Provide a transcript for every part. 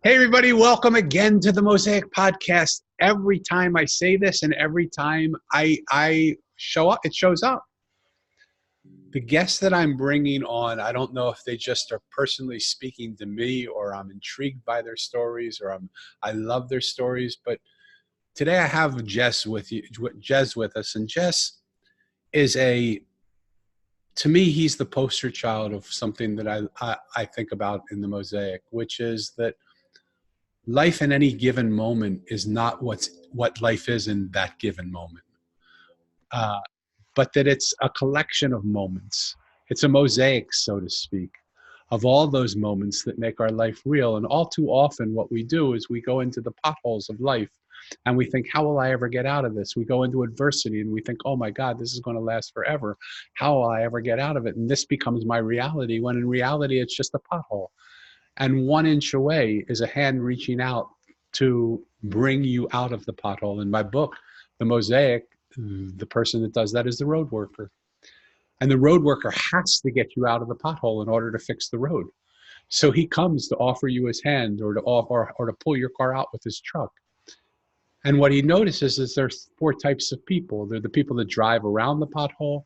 Hey, everybody, welcome again to the Mosaic Podcast. Every time I say this and every time I show up, it shows up. The guests that I'm bringing on, I don't know if they just are personally speaking to me or I'm intrigued by their stories or I love their stories. But today I have Jez with us. And Jez is to me, he's the poster child of something that I think about in the Mosaic, which is that life in any given moment is not what life is in that given moment, but that it's a collection of moments. It's a mosaic, so to speak, of all those moments that make our life real. And all too often what we do is we go into the potholes of life and we think, how will I ever get out of this? We go into adversity and we think, oh my God, this is going to last forever. How will I ever get out of it? And this becomes my reality, when in reality, it's just a pothole. And 1 inch away is a hand reaching out to bring you out of the pothole. In my book, The Mosaic, the person that does that is the road worker. And the road worker has to get you out of the pothole in order to fix the road. So he comes to offer you his hand or to pull your car out with his truck. And what he notices is there's 4 types of people. They're the people that drive around the pothole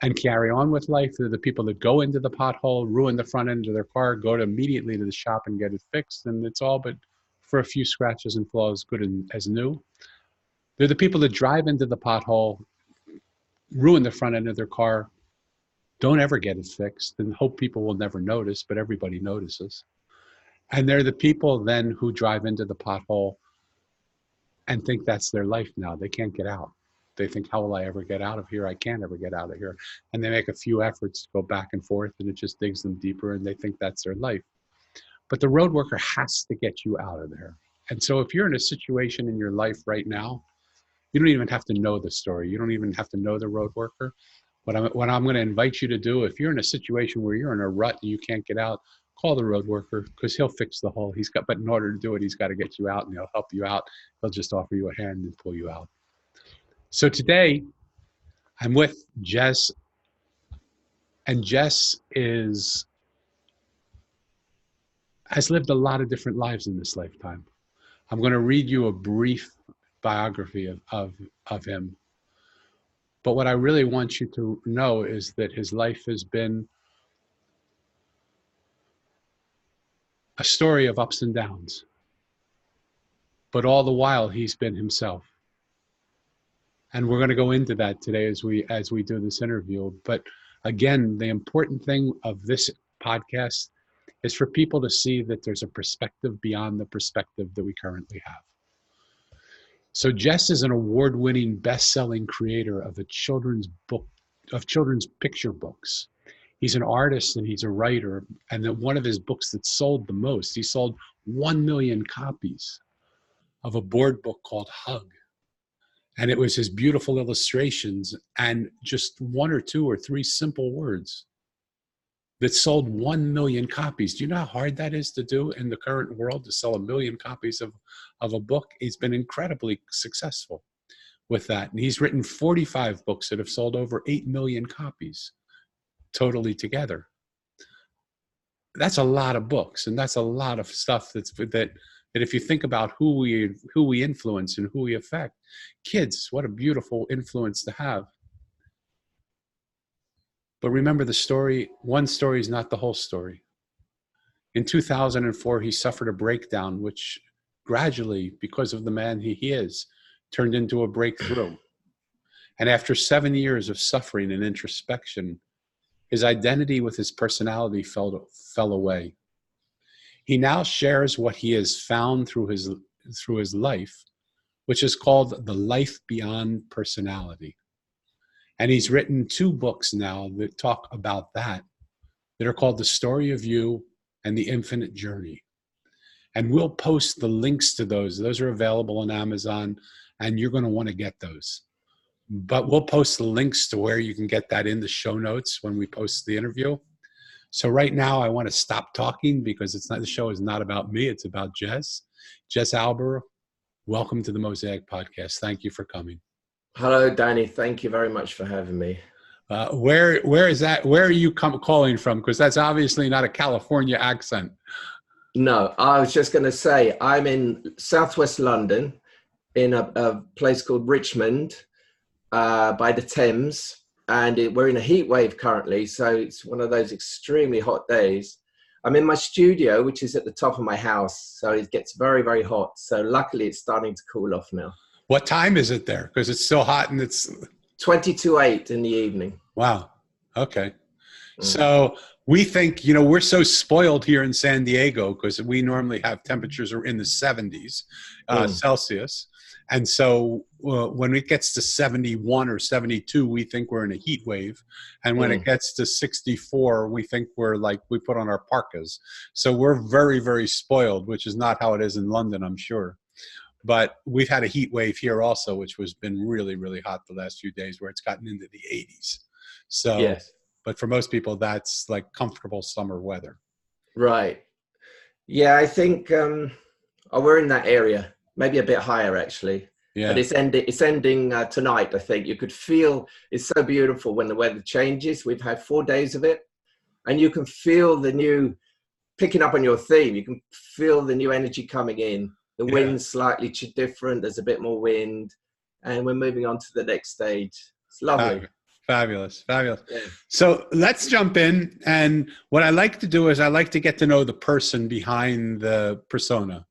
and carry on with life. They're the people that go into the pothole, ruin the front end of their car, go immediately to the shop and get it fixed, and it's all but for a few scratches and flaws, good as new. They're the people that drive into the pothole, ruin the front end of their car, don't ever get it fixed, and hope people will never notice, but everybody notices. And they're the people then who drive into the pothole and think that's their life now. They can't get out. They think, how will I ever get out of here? I can't ever get out of here. And they make a few efforts to go back and forth, and it just digs them deeper, and they think that's their life. But the road worker has to get you out of there. And so if you're in a situation in your life right now, you don't even have to know the story. You don't even have to know the road worker. What I'm going to invite you to do, if you're in a situation where you're in a rut and you can't get out, call the road worker, because he'll fix the hole. But in order to do it, he's got to get you out, and he'll help you out. He'll just offer you a hand and pull you out. So today, I'm with Jez, and Jez has lived a lot of different lives in this lifetime. I'm going to read you a brief biography of him. But what I really want you to know is that his life has been a story of ups and downs. But all the while, he's been himself. And we're going to go into that today as we do this interview. But again, the important thing of this podcast is for people to see that there's a perspective beyond the perspective that we currently have. So Jez is an award-winning, best-selling creator of children's picture books. He's an artist and he's a writer. And then one of his books that sold the most, he sold 1 million copies of a board book called Hug. And it was his beautiful illustrations and just 1 or 2 or 3 simple words that sold 1 million copies. Do you know how hard that is to do in the current world, to sell 1 million copies of a book? He's been incredibly successful with that. And he's written 45 books that have sold over 8 million copies totally together. That's a lot of books, and that's a lot of stuff that if you think about who we influence and who we affect, kids, what a beautiful influence to have. But remember, one story is not the whole story. In 2004, he suffered a breakdown, which gradually, because of the man he is, turned into a breakthrough. And after 7 years of suffering and introspection, his identity with his personality fell away. He now shares what he has found through his life, which is called The Life Beyond Personality. And he's written 2 books now that talk about that are called The Story of You and The Infinite Journey. And we'll post the links to those. Those are available on Amazon, and you're going to want to get those. But we'll post the links to where you can get that in the show notes when we post the interview. So right now I want to stop talking because the show is not about me. It's about Jez. Jez Alborough, welcome to the Mosaic Podcast. Thank you for coming. Hello, Danny. Thank you very much for having me. Where is that? Where are you calling from? Because that's obviously not a California accent. No, I was just going to say I'm in southwest London in a place called Richmond by the Thames, and we're in a heat wave currently, so it's one of those extremely hot days. I'm in my studio, which is at the top of my house, so it gets very, very hot. So luckily it's starting to cool off now. What time is it there? Because it's still hot and it's 22:08 in the evening. wow. Okay. So we think, we're so spoiled here in San Diego because we normally have temperatures are in the 70s Celsius. And so when it gets to 71 or 72, we think we're in a heat wave. And when it gets to 64, we think we're like, we put on our parkas. So we're very, very spoiled, which is not how it is in London, I'm sure. But we've had a heat wave here also, which has been really, really hot the last few days where it's gotten into the 80s. So, yes. But for most people, that's like comfortable summer weather. Right. Yeah, I think we're in that area, maybe a bit higher actually. Yeah. But it's ending tonight, I think. You could feel it's so beautiful when the weather changes. We've had 4 days of it, and you can feel the new, picking up on your theme, you can feel the new energy coming in. The wind's slightly different. There's a bit more wind, and we're moving on to the next stage. It's lovely. Fabulous. Yeah. So let's jump in. And what I like to do is I like to get to know the person behind the persona.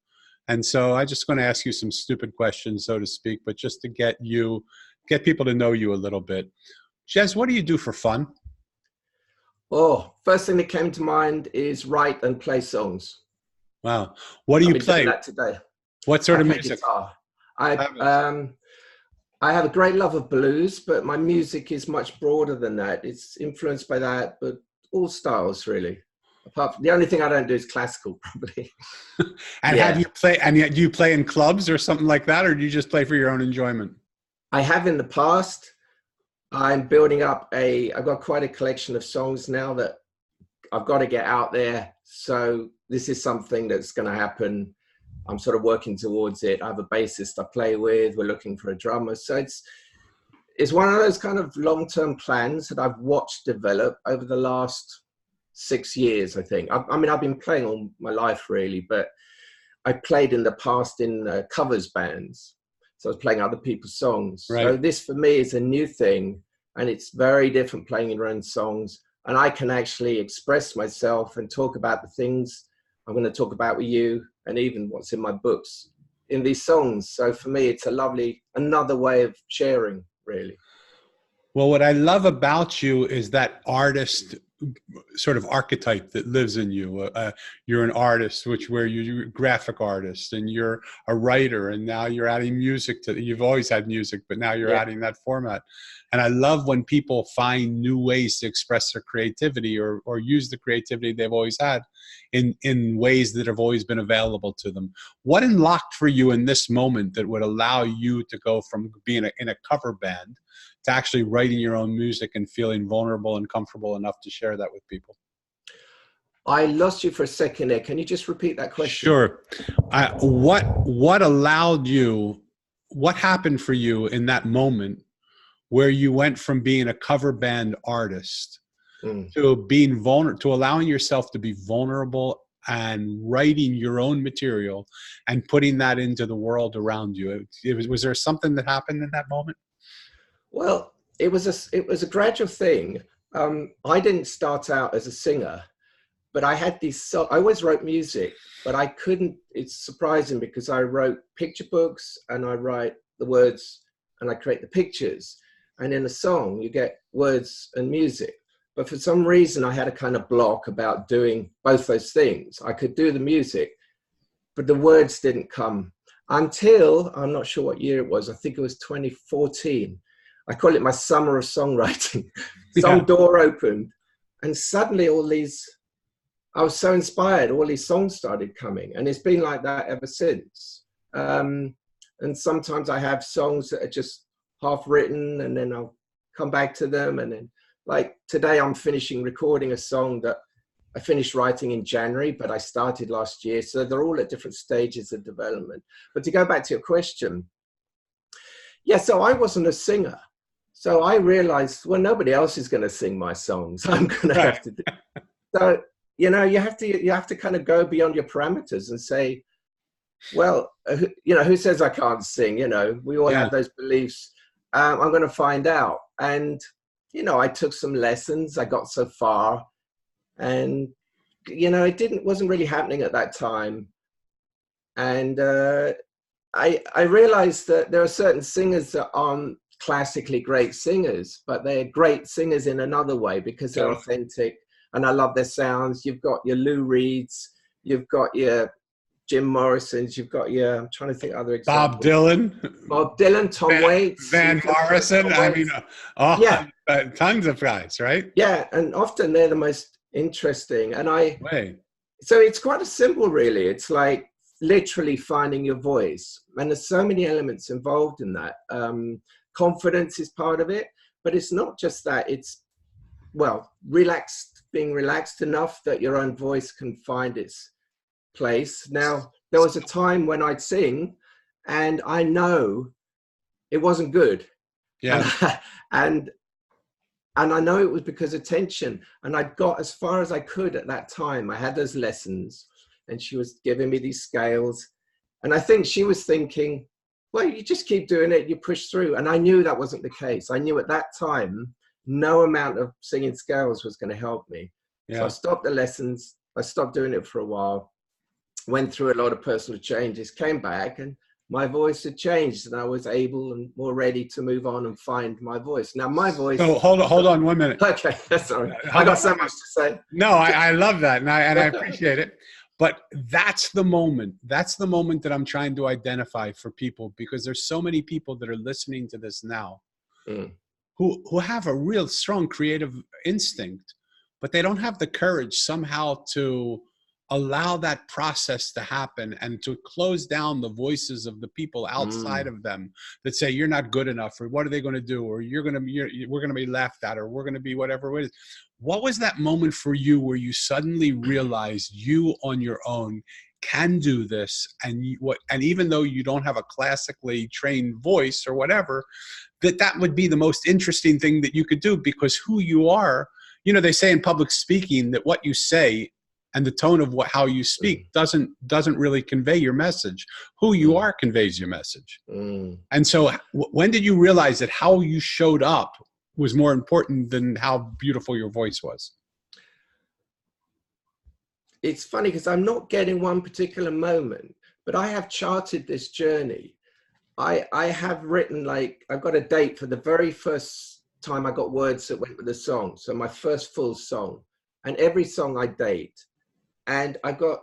And so I'm just going to ask you some stupid questions, so to speak, but just to get people to know you a little bit. Jez, what do you do for fun? Oh, first thing that came to mind is write and play songs. Wow. What do you play? That today. What sort of music? Guitar. I have a great love of blues, but my music is much broader than that. It's influenced by that, but all styles really. Apart from, the only thing I don't do is classical, probably. And do you play in clubs or something like that, or do you just play for your own enjoyment? I have in the past. I'm building up I've got quite a collection of songs now that I've got to get out there. So this is something that's going to happen. I'm sort of working towards it. I have a bassist I play with. We're looking for a drummer. So it's one of those kind of long-term plans that I've watched develop over the last 6 years, I think. I mean, I've been playing all my life, really, but I played in the past in covers bands. So I was playing other people's songs. Right. So this, for me, is a new thing, and it's very different playing your own songs. And I can actually express myself and talk about the things I'm going to talk about with you, and even what's in my books in these songs. So for me, it's another way of sharing, really. Well, what I love about you is that artist sort of archetype that lives in you. You're an artist, where you're a graphic artist, and you're a writer, and now you're adding music to. You've always had music, but now you're adding that format. And I love when people find new ways to express their creativity or use the creativity they've always had in ways that have always been available to them. What unlocked for you in this moment that would allow you to go from being in a cover band to actually writing your own music and feeling vulnerable and comfortable enough to share that with people? I lost you for a second there. Can you just repeat that question? Sure. What allowed you, what happened for you in that moment where you went from being a cover band artist to being vulnerable, to allowing yourself to be vulnerable and writing your own material and putting that into the world around you? Was there something that happened in that moment? Well, it was a gradual thing. I didn't start out as a singer, but I had I always wrote music, but I couldn't. It's surprising because I wrote picture books and I write the words and I create the pictures. And in a song, you get words and music. But for some reason, I had a kind of block about doing both those things. I could do the music, but the words didn't come until, I'm not sure what year it was. I think it was 2014. I call it my summer of songwriting. Some door opened, and suddenly I was so inspired, all these songs started coming. And it's been like that ever since. And sometimes I have songs that are just half written, and then I'll come back to them. And then, like today, I'm finishing recording a song that I finished writing in January, but I started last year. So they're all at different stages of development. But to go back to your question, so I wasn't a singer. So I realized, well, nobody else is going to sing my songs. I'm going to have to do it. So you know, you have to kind of go beyond your parameters and say, well, you know, who says I can't sing? You know, we all have those beliefs. I'm going to find out. And, you know, I took some lessons. I got so far, and, you know, wasn't really happening at that time. And I realized that there are certain singers that aren't classically great singers, but they're great singers in another way because they're authentic, and I love their sounds. You've got your Lou Reeds, you've got your Jim Morrisons, you've got your, I'm trying to think other examples. Bob Dylan, Tom Waits. Van Morrison, I mean, tons of guys, right? Yeah, and often they're the most interesting. And so it's quite a simple, really. It's like literally finding your voice. And there's so many elements involved in that. Confidence is part of it, but it's not just that. It's, well, being relaxed enough that your own voice can find its place. Now, there was a time when I'd sing and I know it wasn't good. Yeah. And I know it was because of tension, and I got as far as I could at that time. I had those lessons, and she was giving me these scales, and I think she was thinking, well, you just keep doing it, you push through. And I knew that wasn't the case. I knew at that time no amount of singing scales was going to help me. So I stopped the lessons. I stopped doing it for a while, went through a lot of personal changes, came back, and my voice had changed, and I was able and more ready to move on and find my voice. Now, my voice... So hold on 1 minute. Okay, sorry. I got so much to say. No, I love that, and I appreciate it. But that's the moment. That's the moment that I'm trying to identify for people, because there's so many people that are listening to this now who have a real strong creative instinct, but they don't have the courage somehow to allow that process to happen and to close down the voices of the people outside of them that say you're not good enough, or what are they going to do, or we're going to be laughed at, or we're going to be whatever it is. What was that moment for you where you suddenly realized you on your own can do this, and even though you don't have a classically trained voice or whatever, that would be the most interesting thing that you could do, because who you are, you know, they say in public speaking that what you say and the tone of how you speak doesn't really convey your message. Who you are conveys your message. And so when did you realize that how you showed up was more important than how beautiful your voice was? It's funny because I'm not getting one particular moment, but I have charted this journey. I have written, like, I've got a date for the very first time I got words that went with the song. So my first full song, and every song I date. And I got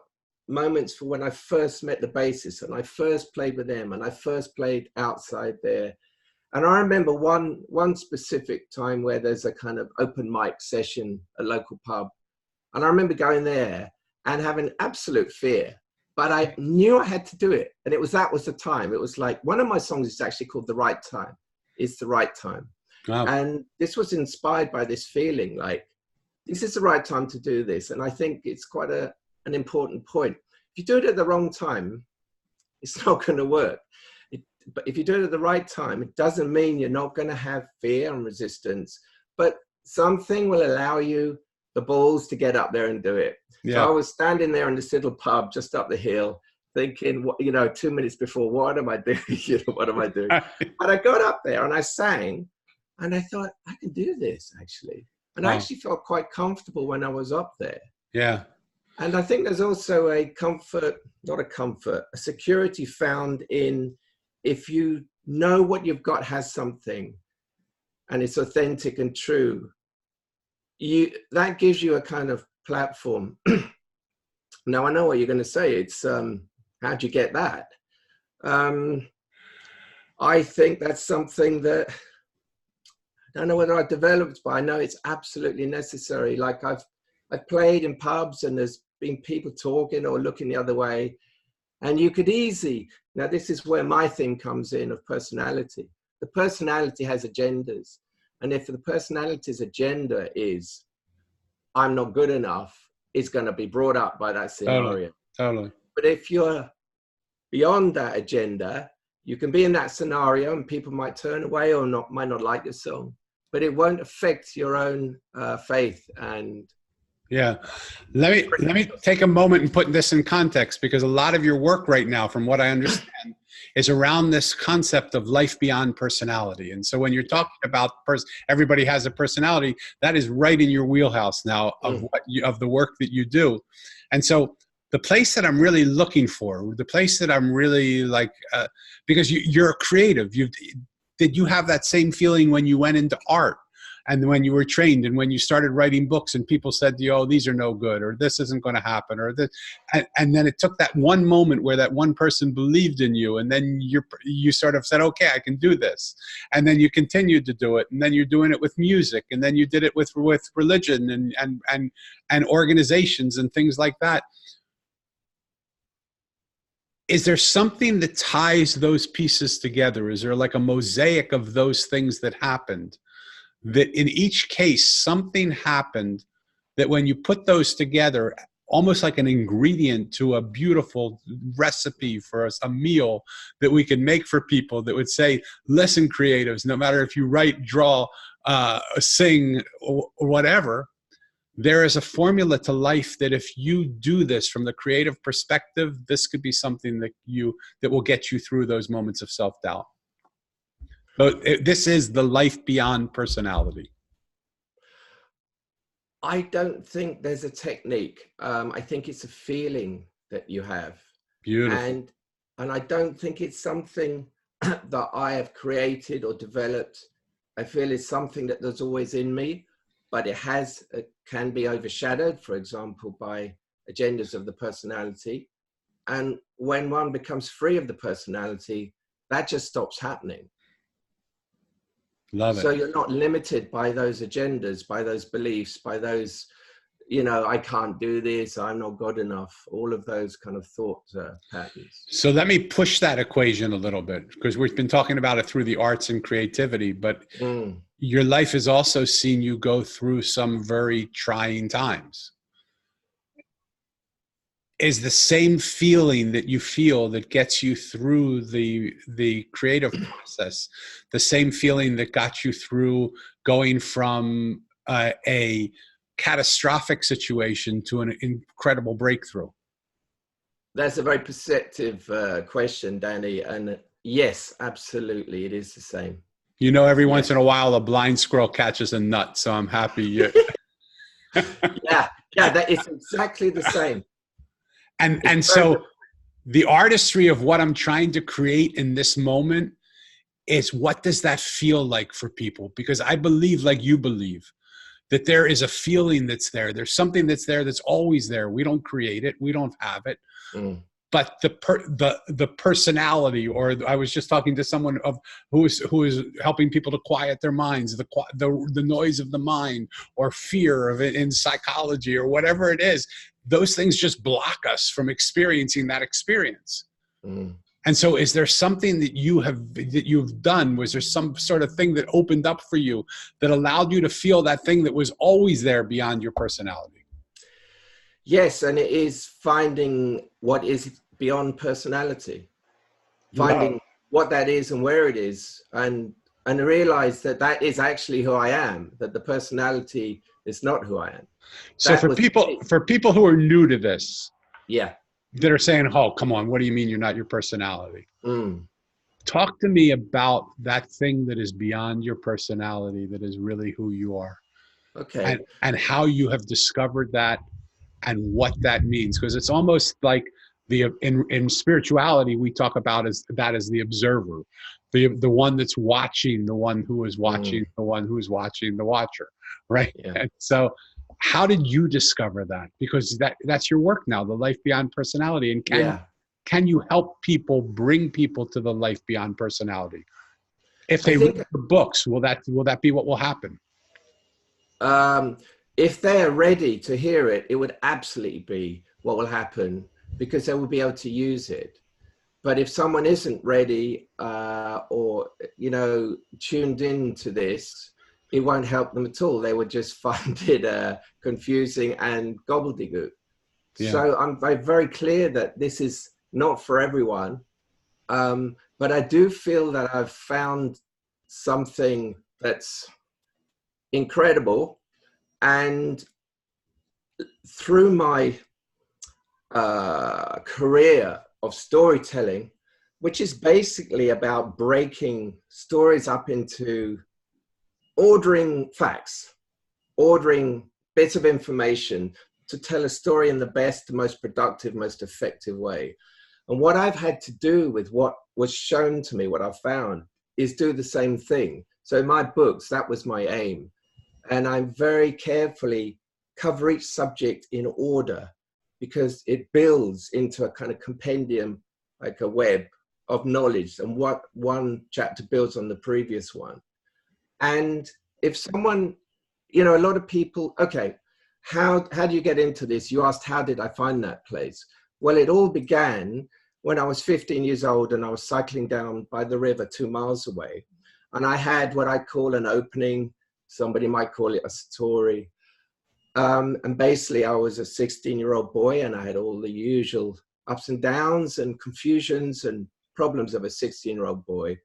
moments for when I first met the bassist, and I first played with them, and I first played outside there. And I remember one specific time where there's a kind of open mic session, a local pub. And I remember going there and having absolute fear, but I knew I had to do it. And that was the time. It was like, one of my songs is actually called The Right Time. It's the right time. Wow. And this was inspired by this feeling like, this is the right time to do this. And I think it's quite an important point. If you do it at the wrong time, it's not going to work. But if you do it at the right time, it doesn't mean you're not going to have fear and resistance, but something will allow you the balls to get up there and do it. Yeah. So I was standing there in this little pub just up the hill thinking, 2 minutes before, what am I doing? What am I doing? But I got up there and I sang, and I thought, I can do this actually. And I actually felt quite comfortable when I was up there. Yeah. And I think there's also a security found in, if you know what you've got has something and it's authentic and true, that gives you a kind of platform. Now I know what you're going to say. It's, how'd you get that? I think that's something that, I don't know whether I've developed, but I know it's absolutely necessary. Like I've played in pubs and there's been people talking or looking the other way, and you could easily, now this is where my thing comes in of personality. The personality has agendas. And if the personality's agenda is, I'm not good enough, it's going to be brought up by that scenario. Totally. But if you're beyond that agenda, you can be in that scenario and people might turn away or might not like the song, but it won't affect your own faith and Yeah. Let me take a moment and put this in context, because a lot of your work right now, from what I understand, is around this concept of life beyond personality. And so when you're talking about everybody has a personality, that is right in your wheelhouse now of of the work that you do. And so the place that I'm really looking for, the place that I'm really like, because you're a creative, did you have that same feeling when you went into art? And when you were trained and when you started writing books and people said to you, oh, these are no good, or this isn't going to happen, or this, and then it took that one moment where that one person believed in you, and then you sort of said, okay, I can do this. And then you continued to do it, and then you're doing it with music, and then you did it with religion and organizations and things like that. Is there something that ties those pieces together? Is there like a mosaic of those things that happened? That in each case, something happened that when you put those together, almost like an ingredient to a beautiful recipe for a meal that we could make for people, that would say, listen, creatives, no matter if you write, draw, sing, or whatever, there is a formula to life that if you do this from the creative perspective, this could be something that will get you through those moments of self-doubt. But this is the life beyond personality. I don't think there's a technique. I think it's a feeling that you have. Beautiful. And I don't think it's something that I have created or developed. I feel it's something that there's always in me, but it can be overshadowed, for example, by agendas of the personality. And when one becomes free of the personality, that just stops happening. Love it. So you're not limited by those agendas, by those beliefs, by those, I can't do this, I'm not good enough, all of those kind of thought patterns. So let me push that equation a little bit, because we've been talking about it through the arts and creativity, but your life has also seen you go through some very trying times. Is the same feeling that you feel that gets you through the creative process the same feeling that got you through going from a catastrophic situation to an incredible breakthrough? That's a very perceptive question, Danny. And yes, absolutely, it is the same. Every once in a while, a blind squirrel catches a nut, so I'm happy. Yeah, that is exactly the same. And so the artistry of what I'm trying to create in this moment is, what does that feel like for people? Because I believe, like you believe, that there is a feeling that's there. There's something that's there that's always there. We don't create it. We don't have it. But the personality, or I was just talking to someone who is helping people to quiet their minds, the noise of the mind, or fear of it in psychology, or whatever it is. Those things just block us from experiencing that experience. And so is there something that you've done? Was there some sort of thing that opened up for you that allowed you to feel that thing that was always there beyond your personality? Yes, and it is finding what is beyond personality, finding what that is and where it is, and realize that is actually who I am, that the personality is not who I am. So for people who are new to this, that are saying, oh, come on, what do you mean you're not your personality? Talk to me about that thing that is beyond your personality, that is really who you are. Okay. And how you have discovered that and what that means. Because it's almost like in spirituality, we talk about that as the observer, the one that's watching, the one who is watching, the one who's watching the watcher, right? Yeah. And so how did you discover that? Because that's your work now, the life beyond personality. And can you help people, bring people to the life beyond personality? If they read the books, will that be what will happen? If they're ready to hear it, it would absolutely be what will happen, because they will be able to use it. But if someone isn't ready or tuned into this, it won't help them at all. They would just find it confusing and gobbledygook. Yeah. So I'm very clear that this is not for everyone. But I do feel that I've found something that's incredible. And through my career of storytelling, which is basically about breaking stories up into ordering facts, ordering bits of information to tell a story in the best, most productive, most effective way. And what I've had to do with what was shown to me, what I've found, is do the same thing. So in my books, that was my aim. And I very carefully cover each subject in order, because it builds into a kind of compendium, like a web of knowledge, and what one chapter builds on the previous one. And if someone, a lot of people, okay, how do you get into this? You asked, how did I find that place? Well, it all began when I was 15 years old and I was cycling down by the river 2 miles away. And I had what I call an opening. Somebody might call it a story. And basically I was a 16-year-old boy, and I had all the usual ups and downs and confusions and problems of a 16-year-old boy.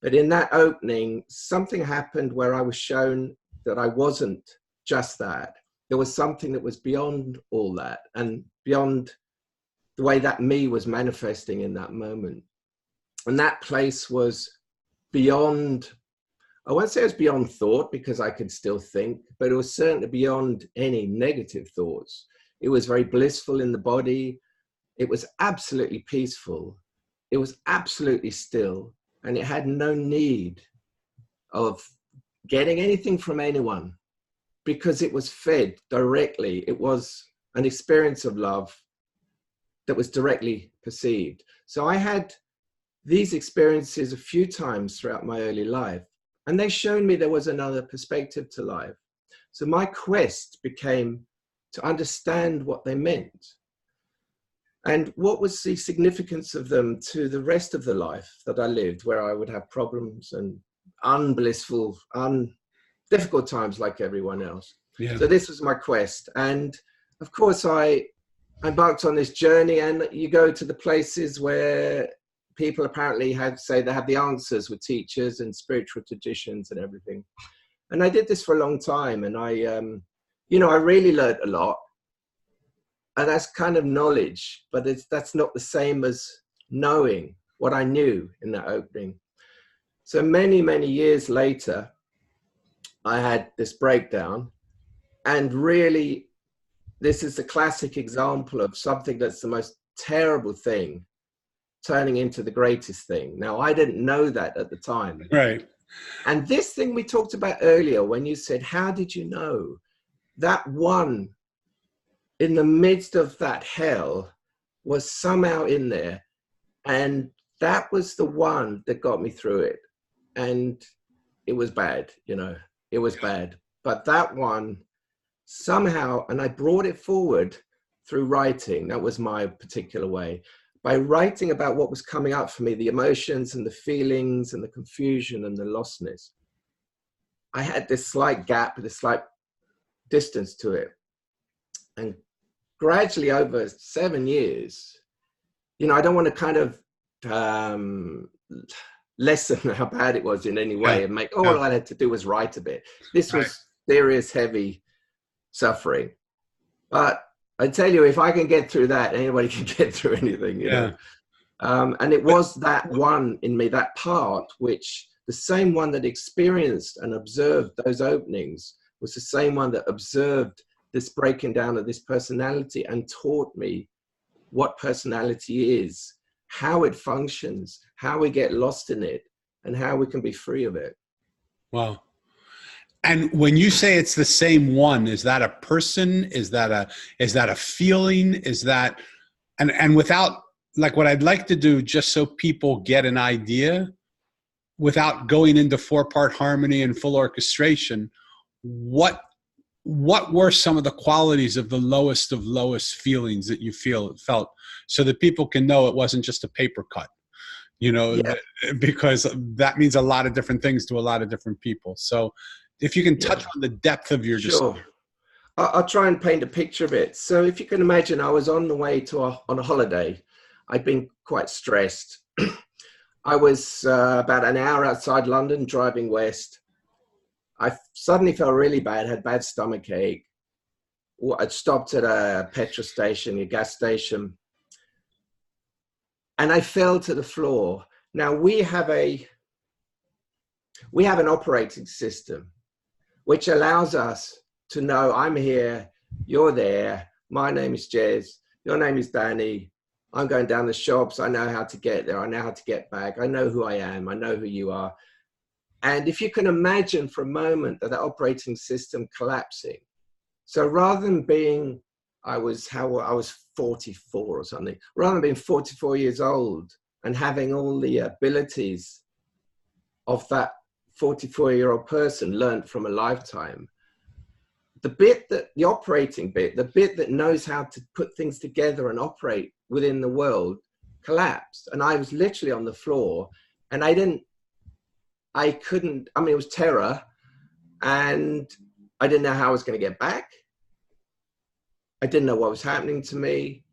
But in that opening, something happened where I was shown that I wasn't just that. There was something that was beyond all that, and beyond the way that me was manifesting in that moment. And that place was beyond, I won't say it was beyond thought, because I could still think, but it was certainly beyond any negative thoughts. It was very blissful in the body. It was absolutely peaceful. It was absolutely still. And it had no need of getting anything from anyone, because it was fed directly. It was an experience of love that was directly perceived. So I had these experiences a few times throughout my early life, and they showed me there was another perspective to life. So my quest became to understand what they meant, and what was the significance of them to the rest of the life that I lived, where I would have problems and unblissful, difficult times like everyone else. Yeah. So this was my quest. And of course I embarked on this journey, and you go to the places where people apparently say they have the answers, with teachers and spiritual traditions and everything. And I did this for a long time, and I really learned a lot. And that's kind of knowledge, but that's not the same as knowing what I knew in that opening. So many, many years later, I had this breakdown, and really, this is a classic example of something that's the most terrible thing turning into the greatest thing. Now, I didn't know that at the time. Right. And this thing we talked about earlier, when you said, how did you know? That one in the midst of that hell was somehow in there. And that was the one that got me through it. And it was bad, it was bad. But that one somehow, and I brought it forward through writing. That was my particular way. By writing about what was coming up for me, the emotions and the feelings and the confusion and the lostness, I had this slight gap, this slight distance to it. And gradually over 7 years, I don't want to kind of lessen how bad it was in any way, and make, all I had to do was write a bit. This was serious, heavy suffering. But I tell you, if I can get through that, anybody can get through anything, you know. And it was that one in me, that part, which the same one that experienced and observed those openings was the same one that observed this breaking down of this personality and taught me what personality is, how it functions, how we get lost in it, and how we can be free of it. Wow. And when you say it's the same one, is that a person? Is that a feeling? Is that, and without, like, what I'd like to do, just so people get an idea, without going into 4-part harmony and full orchestration, what were some of the qualities of the lowest of lowest feelings that you felt, so that people can know it wasn't just a paper cut, because that means a lot of different things to a lot of different people. So if you can touch on the depth of your Sure. I'll try and paint a picture of it. So if you can imagine, I was on the way on a holiday. I'd been quite stressed. I was about an hour outside London driving west. I suddenly felt really bad, had bad stomach ache. I'd stopped at a petrol station, a gas station, and I fell to the floor. Now we have an operating system which allows us to know I'm here, you're there, my name is Jez, your name is Danny, I'm going down the shops, I know how to get there, I know how to get back, I know who I am, I know who you are. And if you can imagine for a moment that operating system collapsing, so rather than being, I was 44 or something, rather than being 44 years old and having all the abilities of that 44-year-old person learned from a lifetime, the operating bit, the bit that knows how to put things together and operate within the world collapsed. And I was literally on the floor, and it was terror, and I didn't know how I was going to get back. I didn't know what was happening to me.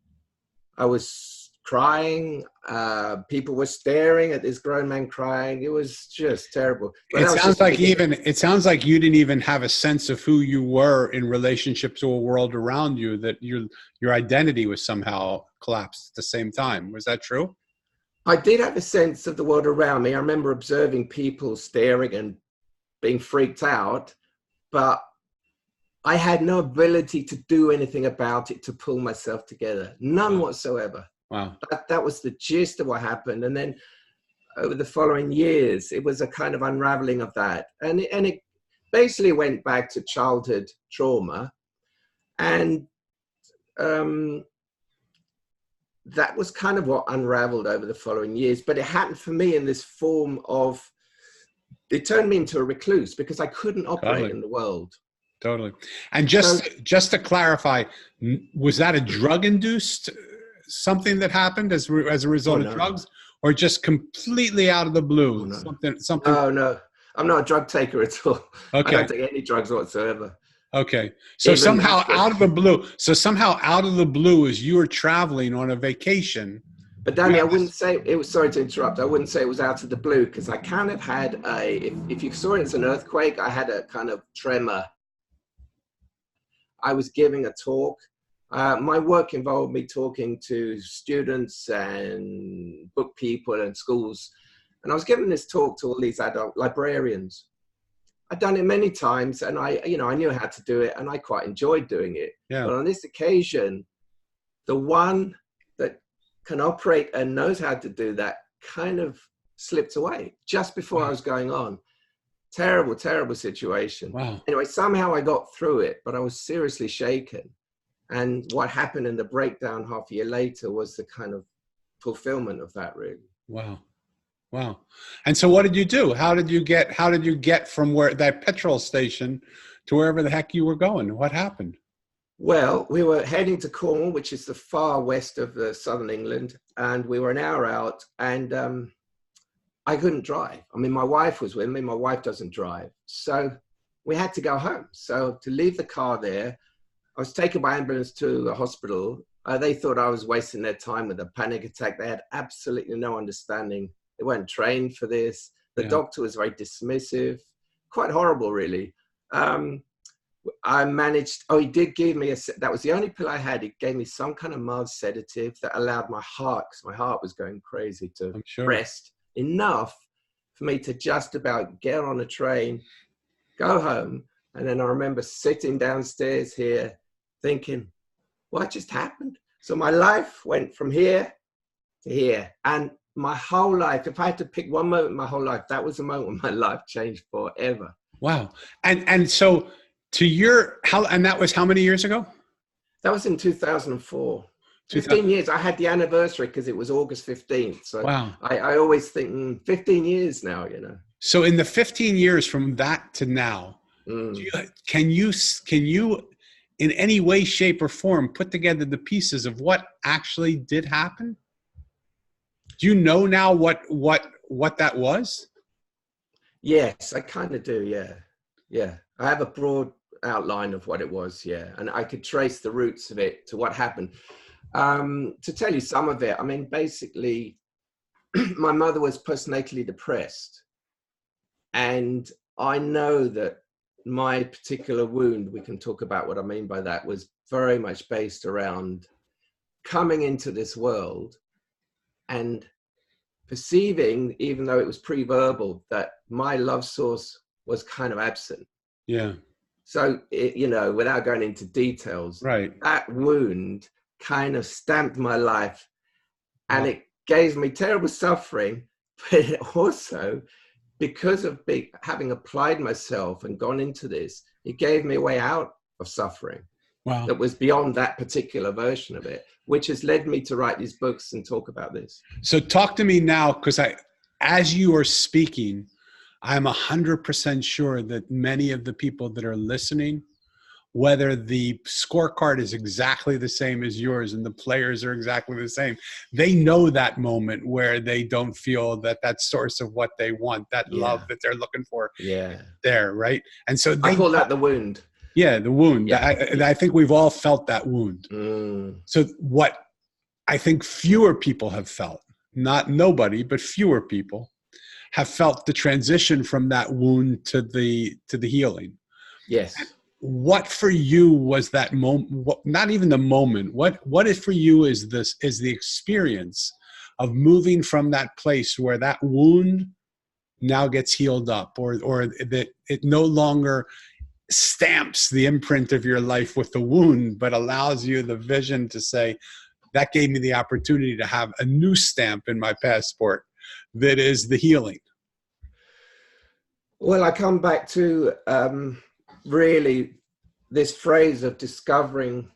I was crying. People were staring at this grown man crying. It was just terrible. But it sounds like you didn't even have a sense of who you were in relationship to a world around you, that your identity was somehow collapsed at the same time. Was that true? I did have a sense of the world around me. I remember observing people staring and being freaked out, but I had no ability to do anything about it, to pull myself together. None whatsoever. Wow. That was the gist of what happened. And then over the following years, it was a kind of unraveling of that. And it basically went back to childhood trauma. And that was kind of what unraveled over the following years. But it happened for me in this form of, it turned me into a recluse because I couldn't operate in the world. Totally. And just to clarify, was that a drug-induced something that happened as a result of drugs, or just completely out of the blue? Something. Oh no, I'm not a drug taker at all. Okay. I don't take any drugs whatsoever. Okay. So somehow out of the blue, as you were traveling on a vacation. But Danny, I wouldn't say it was, sorry to interrupt, I wouldn't say it was out of the blue, because I kind of had if you saw it as an earthquake, I had a kind of tremor. I was giving a talk. My work involved me talking to students and book people and schools. And I was giving this talk to all these adult librarians. I'd done it many times, and I knew how to do it, and I quite enjoyed doing it. Yeah. But on this occasion, the one that can operate and knows how to do that kind of slipped away just before I was going on. Terrible, terrible situation. Wow. Anyway, somehow I got through it, but I was seriously shaken. And what happened in the breakdown half a year later was the kind of fulfillment of that, really. Wow. Wow. And so what did you do? How did you get from where that petrol station to wherever the heck you were going? What happened? Well, we were heading to Cornwall, which is the far west of southern England, and we were an hour out, and I couldn't drive. I mean, my wife was with me. My wife doesn't drive. So we had to go home. So to leave the car there, I was taken by ambulance to the hospital. They thought I was wasting their time with a panic attack. They had absolutely no understanding. They weren't trained for this. The doctor was very dismissive, quite horrible, really. I managed, he did give me that was the only pill I had. He gave me some kind of mild sedative that allowed my heart, because my heart was going crazy, to rest enough for me to just about get on a train, go home. And then I remember sitting downstairs here thinking, what just happened? So my life went from here to here. And my whole life, if I had to pick one moment in my whole life, that was the moment when my life changed forever. Wow. And so and that was how many years ago? That was in 2004. 15 years. I had the anniversary because it was August 15th. So wow. I always think 15 years now, So in the 15 years from that to now, can you in any way, shape, or form put together the pieces of what actually did happen? Do you know now what that was? Yes, I kind of do. Yeah. I have a broad outline of what it was. Yeah. And I could trace the roots of it to what happened. To tell you some of it, I mean, basically, my mother was postnatally depressed. And I know that my particular wound, we can talk about what I mean by that, was very much based around coming into this world and perceiving, even though it was pre-verbal, that my love source was kind of absent. Yeah. So, without going into details, Right. that wound kind of stamped my life, and Wow. it gave me terrible suffering, but it also, because of having applied myself and gone into this, it gave me a way out of suffering. Wow. That was beyond that particular version of it, which has led me to write these books and talk about this. So talk to me now, because as you are speaking, I'm 100% sure that many of the people that are listening, whether the scorecard is exactly the same as yours and the players are exactly the same, they know that moment where they don't feel that source of what they want, that love that they're looking for, there, right? And so I call that the wound. Yeah, the wound. Yeah. I think we've all felt that wound. So what I think fewer people have felt, not nobody, but fewer people have felt the transition from that wound to the healing. Yes. What for you was that moment? Not even the moment. What is for you is the experience of moving from that place where that wound now gets healed up, or that it no longer stamps the imprint of your life with the wound, but allows you the vision to say, that gave me the opportunity to have a new stamp in my passport that is the healing. Well, I come back to really this phrase of discovering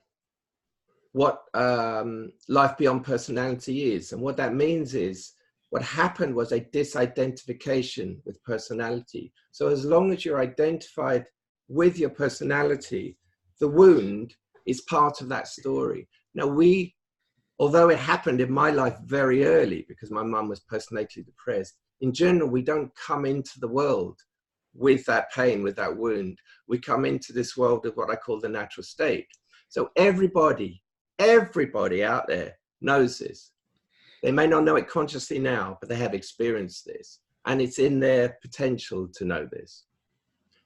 what life beyond personality is. And what that means is, what happened was a disidentification with personality. So as long as you're identified with your personality, the wound is part of that story. Now, although it happened in my life very early, because my mum was postnatally depressed, in general, we don't come into the world with that pain, with that wound. We come into this world of what I call the natural state. So everybody out there knows this. They may not know it consciously now, but they have experienced this. And it's in their potential to know this.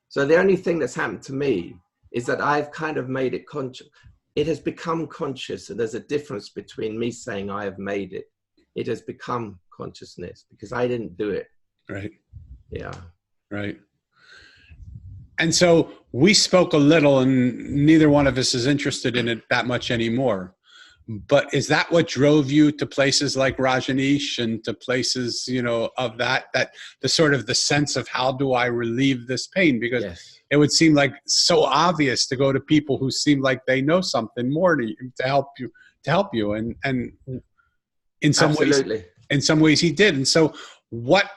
So the only thing that's happened to me is that I've kind of made it conscious. It has become conscious, and there's a difference between me saying I have made it. It has become consciousness because I didn't do it. Right. Yeah. Right. And so we spoke a little, and neither one of us is interested in it that much anymore. But is that what drove you to places like Rajneesh and to places, of that the sort of the sense of how do I relieve this pain? Because it would seem like so obvious to go to people who seem like they know something more to help you. And in some ways he did. And so what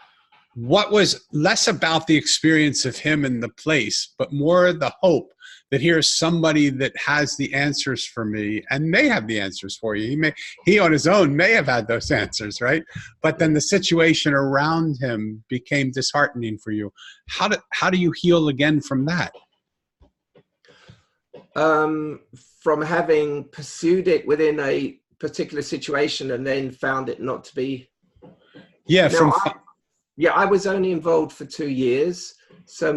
was less about the experience of him in the place, but more the hope that here's somebody that has the answers for me and may have the answers for you. He on his own may have had those answers, right? But then the situation around him became disheartening for you. How do you heal again from that? From having pursued it within a particular situation and then found it not to be. Yeah. I was only involved for 2 years. So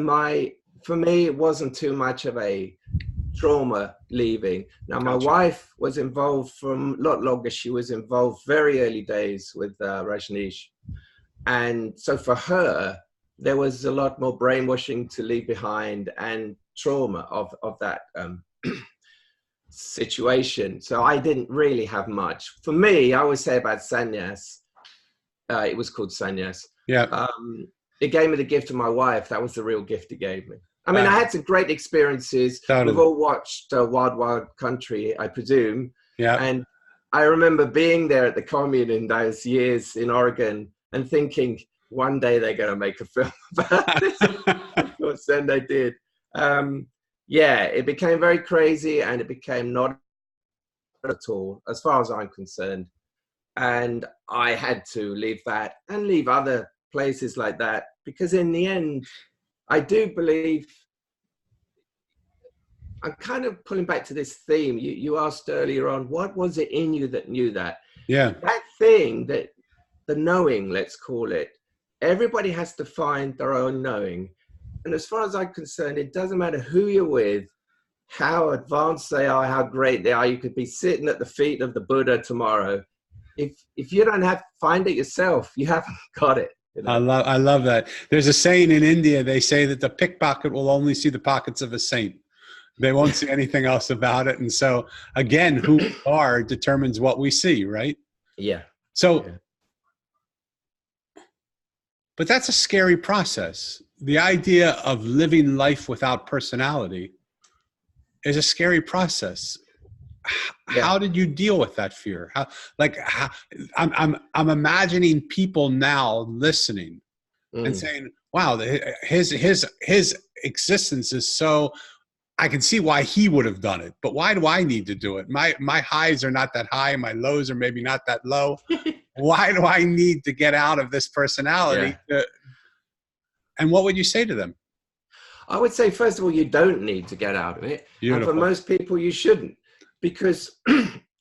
for me, it wasn't too much of a trauma leaving. Now, my wife was involved from a lot longer. She was involved very early days with Rajneesh. And so for her, there was a lot more brainwashing to leave behind and trauma of that situation. So I didn't really have much. For me, I always say about sannyas, it was called sannyas. Yeah. It gave me the gift of my wife. That was the real gift it gave me. I mean, I had some great experiences. Totally. We've all watched Wild Wild Country, I presume. Yeah. And I remember being there at the commune in those years in Oregon and thinking, one day they're going to make a film about this. Of course, then they did. It became very crazy, and it became not at all, as far as I'm concerned. And I had to leave that and leave other places like that, because in the end, I do believe, I'm kind of pulling back to this theme. You asked earlier on, what was it in you that knew that? Yeah. That thing, the knowing, let's call it, everybody has to find their own knowing. And as far as I'm concerned, it doesn't matter who you're with, how advanced they are, how great they are. You could be sitting at the feet of the Buddha tomorrow. If you don't have to find it yourself, you haven't got it. You know? I love that. There's a saying in India, they say that the pickpocket will only see the pockets of a saint. They won't see anything else about it. And so, again, who we are determines what we see, right? Yeah. So, yeah. But that's a scary process. The idea of living life without personality is a scary process. Yeah. How did you deal with that fear? I'm imagining people now listening and saying, wow, his existence is so, I can see why he would have done it, but why do I need to do it? My highs are not that high. My lows are maybe not that low. Why do I need to get out of this personality? Yeah. And what would you say to them? I would say, first of all, you don't need to get out of it. Beautiful. And for most people, you shouldn't. Because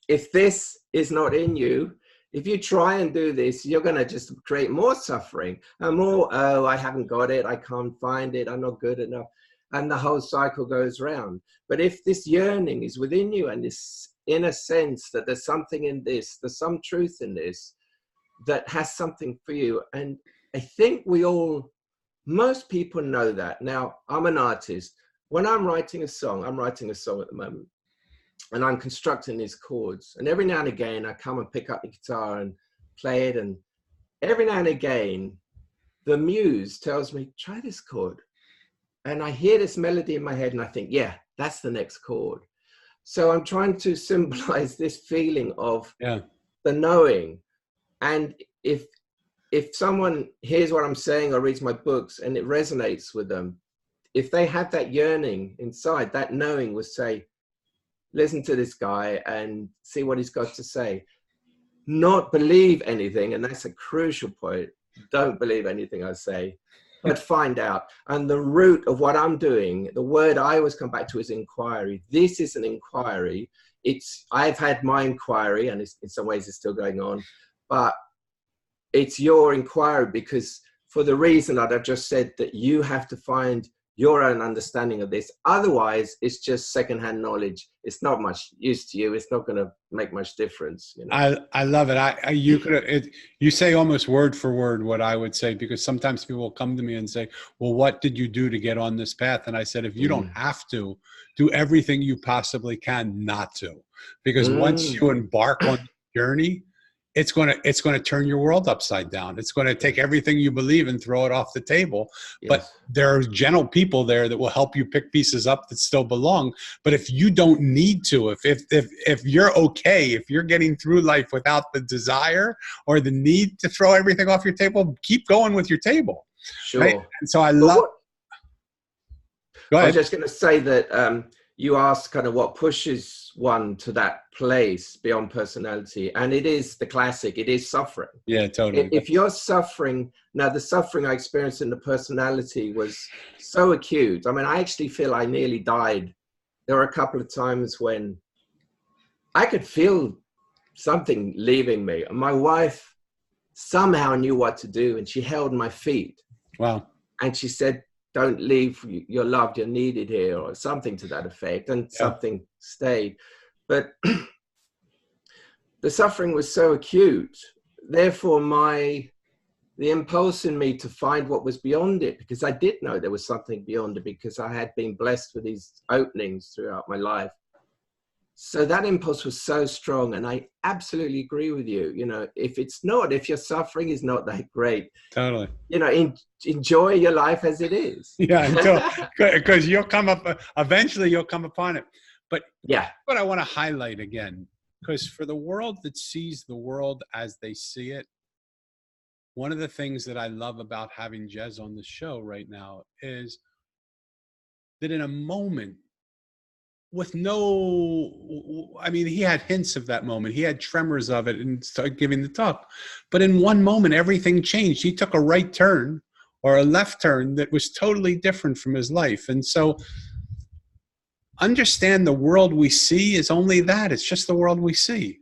if this is not in you, if you try and do this, you're going to just create more suffering and more, oh, I haven't got it. I can't find it. I'm not good enough. And the whole cycle goes round. But if this yearning is within you and this inner sense that there's something in this, there's some truth in this that has something for you. And I think most people know that. Now, I'm an artist. When I'm writing a song at the moment, and I'm constructing these chords. And every now and again, I come and pick up the guitar and play it. And every now and again, the muse tells me, try this chord. And I hear this melody in my head and I think, yeah, that's the next chord. So I'm trying to symbolize this feeling of the knowing. And if someone hears what I'm saying or reads my books and it resonates with them, if they have that yearning inside, that knowing will say, listen to this guy and see what he's got to say. Not believe anything, and that's a crucial point. Don't believe anything I say, but find out. And the root of what I'm doing, the word I always come back to is inquiry. This is an inquiry. I've had my inquiry, and in some ways it's still going on, but it's your inquiry because for the reason that I've just said, that you have to find your own understanding of this. Otherwise, it's just secondhand knowledge. It's not much use to you. It's not going to make much difference. You know? I love it. You say almost word for word what I would say, because sometimes people will come to me and say, well, what did you do to get on this path? And I said, if you don't have to, do everything you possibly can not to. Because once you embark on the journey, it's going to turn your world upside down. It's going to take everything you believe and throw it off the table. Yes. But there are gentle people there that will help you pick pieces up that still belong. But if you don't need to, if you're okay, if you're getting through life without the desire or the need to throw everything off your table, keep going with your table. Sure. Right? And so I love. Go ahead. I was just going to say that you asked kind of what pushes one to that place beyond personality. And it is the classic, it is suffering. Yeah, totally. If you're suffering, now the suffering I experienced in the personality was so acute. I mean, I actually feel I nearly died. There were a couple of times when I could feel something leaving me. And my wife somehow knew what to do and she held my feet. Wow. And she said, don't leave, you're loved, you're needed here, or something to that effect, and something stayed. But the suffering was so acute, therefore the impulse in me to find what was beyond it, because I did know there was something beyond it, because I had been blessed with these openings throughout my life. So that impulse was so strong, and I absolutely agree with you. You know, if your suffering is not that great, totally. You know, enjoy your life as it is. Yeah, because eventually you'll come upon it. But what I want to highlight again, because for the world that sees the world as they see it, one of the things that I love about having Jez on the show right now is that in a moment, with he had hints of that moment. He had tremors of it and started giving the talk. But in one moment, everything changed. He took a right turn or a left turn that was totally different from his life. And so understand the world we see is only that. It's just the world we see.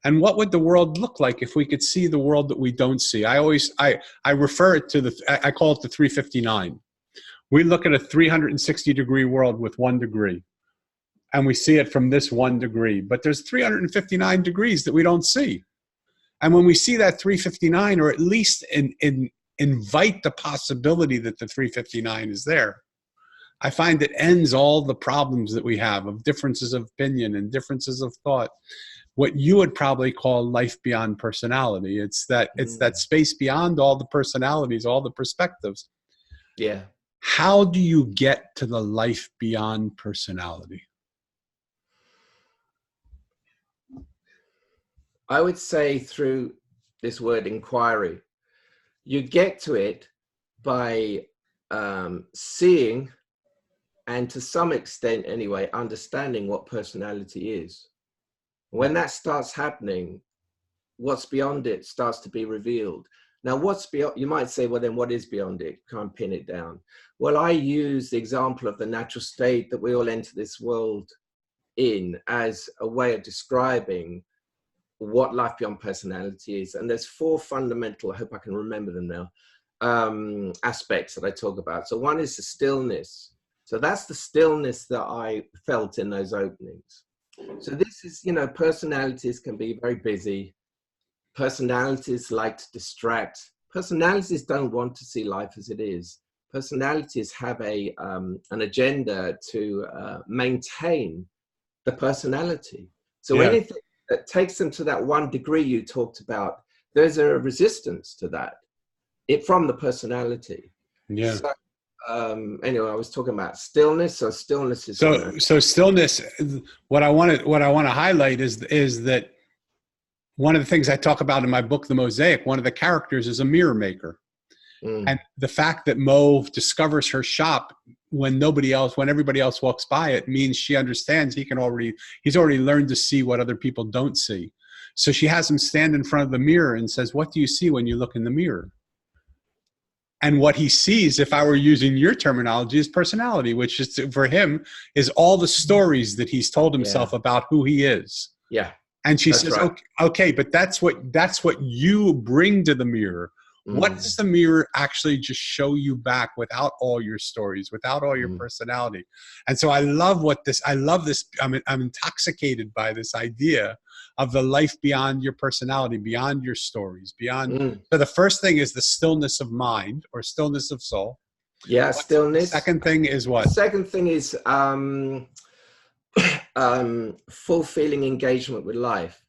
And what would the world look like if we could see the world that we don't see? I refer it to I call it the 359. We look at a 360-degree world with 1 degree. and we see it from this 1 degree, but there's 359 degrees that we don't see. And when we see that 359, or at least invite the possibility that the 359 is there, I find it ends all the problems that we have of differences of opinion and differences of thought. What you would probably call life beyond personality. It's that space beyond all the personalities, all the perspectives. Yeah. How do you get to the life beyond personality? I would say through this word inquiry. You get to it by seeing, and to some extent anyway, understanding what personality is. When that starts happening, what's beyond it starts to be revealed. Now, what's beyond, you might say, well, then what is beyond it? Can't pin it down. Well, I use the example of the natural state that we all enter this world in as a way of describing what life beyond personality is. And there's 4 fundamental, I hope I can remember them now, aspects that I talk about. So one is the stillness. So that's the stillness that I felt in those openings. So this is, personalities can be very busy. Personalities like to distract. Personalities don't want to see life as it is. Personalities have an agenda to maintain the personality. So anything that takes them to that 1 degree you talked about, there's a resistance to that, from the personality. Yeah. So, anyway, I was talking about stillness. So stillness is so stillness. What I want to highlight is that one of the things I talk about in my book, The Mosaic, one of the characters is a mirror maker. And the fact that Mo discovers her shop when everybody else walks by it, means she understands he's already learned to see what other people don't see. So she has him stand in front of the mirror and says, "What do you see when you look in the mirror?" And what he sees, if I were using your terminology, is personality, which is, for him, is all the stories that he's told himself about who he is. Yeah. And she says, right. Okay, but that's what you bring to the mirror. What does the mirror actually just show you back without all your stories, without all your personality? And so I love this. I'm intoxicated by this idea of the life beyond your personality, beyond your stories, beyond. So the first thing is the stillness of mind, or stillness of soul. Yeah, stillness. The second thing is what? The second thing is full feeling engagement with life.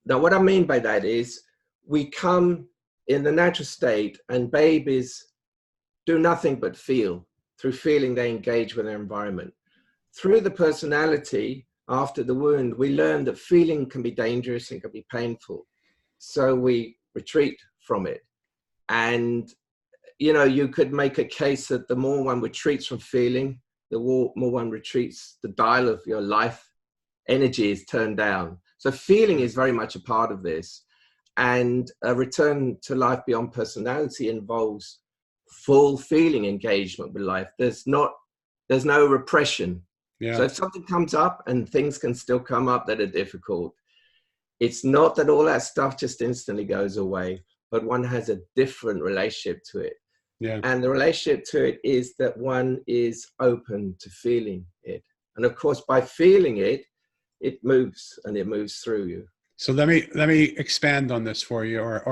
Now, what I mean by that is we come in the natural state, and babies do nothing but feel. Through feeling, they engage with their environment. Through the personality, after the wound, we learn that feeling can be dangerous and can be painful. So we retreat from it. And, you could make a case that the more one retreats from feeling, the more one retreats, the dial of your life energy is turned down. So feeling is very much a part of this. And a return to life beyond personality involves full feeling engagement with life. There's no repression. Yeah. So if something comes up, and things can still come up that are difficult, it's not that all that stuff just instantly goes away, but one has a different relationship to it. Yeah. And the relationship to it is that one is open to feeling it. And of course, by feeling it, it moves, and it moves through you. So let me expand on this for you, or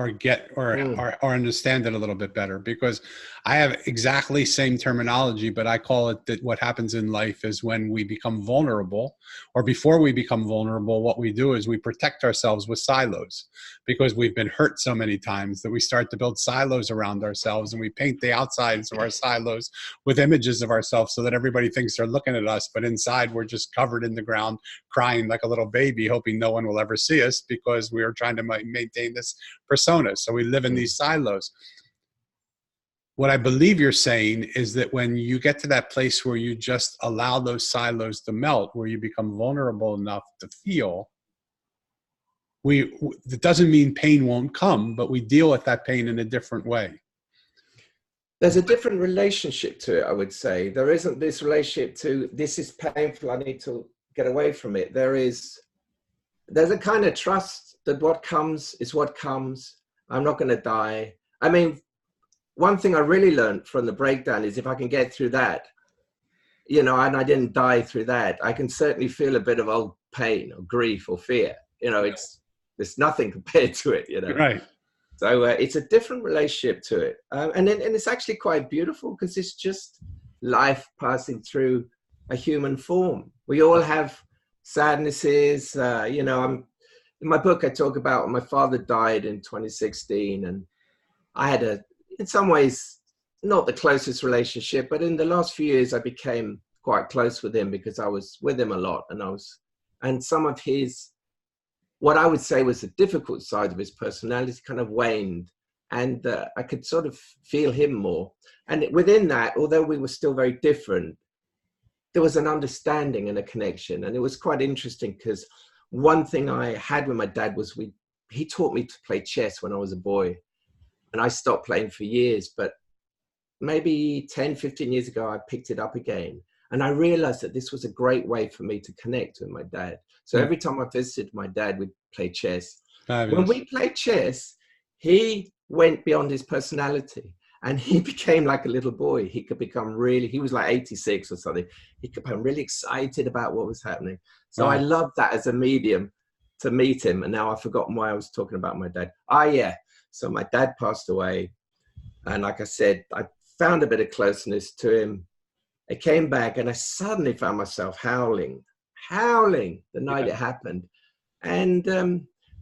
understand it a little bit better, because I have exactly same terminology, but I call it that what happens in life is when we become vulnerable, or before we become vulnerable, what we do is we protect ourselves with silos, because we've been hurt so many times that we start to build silos around ourselves, and we paint the outsides of our silos with images of ourselves so that everybody thinks they're looking at us, but inside we're just covered in the ground, crying like a little baby, hoping no one will ever see us, because we are trying to maintain this persona. So we live in these silos. What I believe you're saying is that when you get to that place where you just allow those silos to melt, where you become vulnerable enough to feel, it doesn't mean pain won't come, but we deal with that pain in a different way. There's a different relationship to it, I would say. There isn't this relationship to, this is painful, I need to get away from it. There's a kind of trust that what comes is what comes. I'm not going to die. I mean, one thing I really learned from the breakdown is if I can get through that, you know, and I didn't die through that. I can certainly feel a bit of old pain or grief or fear. You know, there's nothing compared to it, you know. Right. So it's a different relationship to it. And it's actually quite beautiful because it's just life passing through a human form. We all have sadnesses. You know, in my book, I talk about my father died in 2016, and I had in some ways, not the closest relationship, but in the last few years, I became quite close with him because I was with him a lot, and some of his, what I would say was the difficult side of his personality kind of waned, and I could sort of feel him more. And within that, although we were still very different, there was an understanding and a connection. And it was quite interesting because one thing I had with my dad was he taught me to play chess when I was a boy, and I stopped playing for years, but maybe 10, 15 years ago, I picked it up again. And I realized that this was a great way for me to connect with my dad. So every time I visited my dad, we'd play chess. Fabulous. When we played chess, he went beyond his personality and he became like a little boy. He could become he was like 86 or something. He could become really excited about what was happening. So I loved that as a medium to meet him. And now I've forgotten why I was talking about my dad. Yeah. So my dad passed away. And like I said, I found a bit of closeness to him. I came back and I suddenly found myself howling the night it happened. And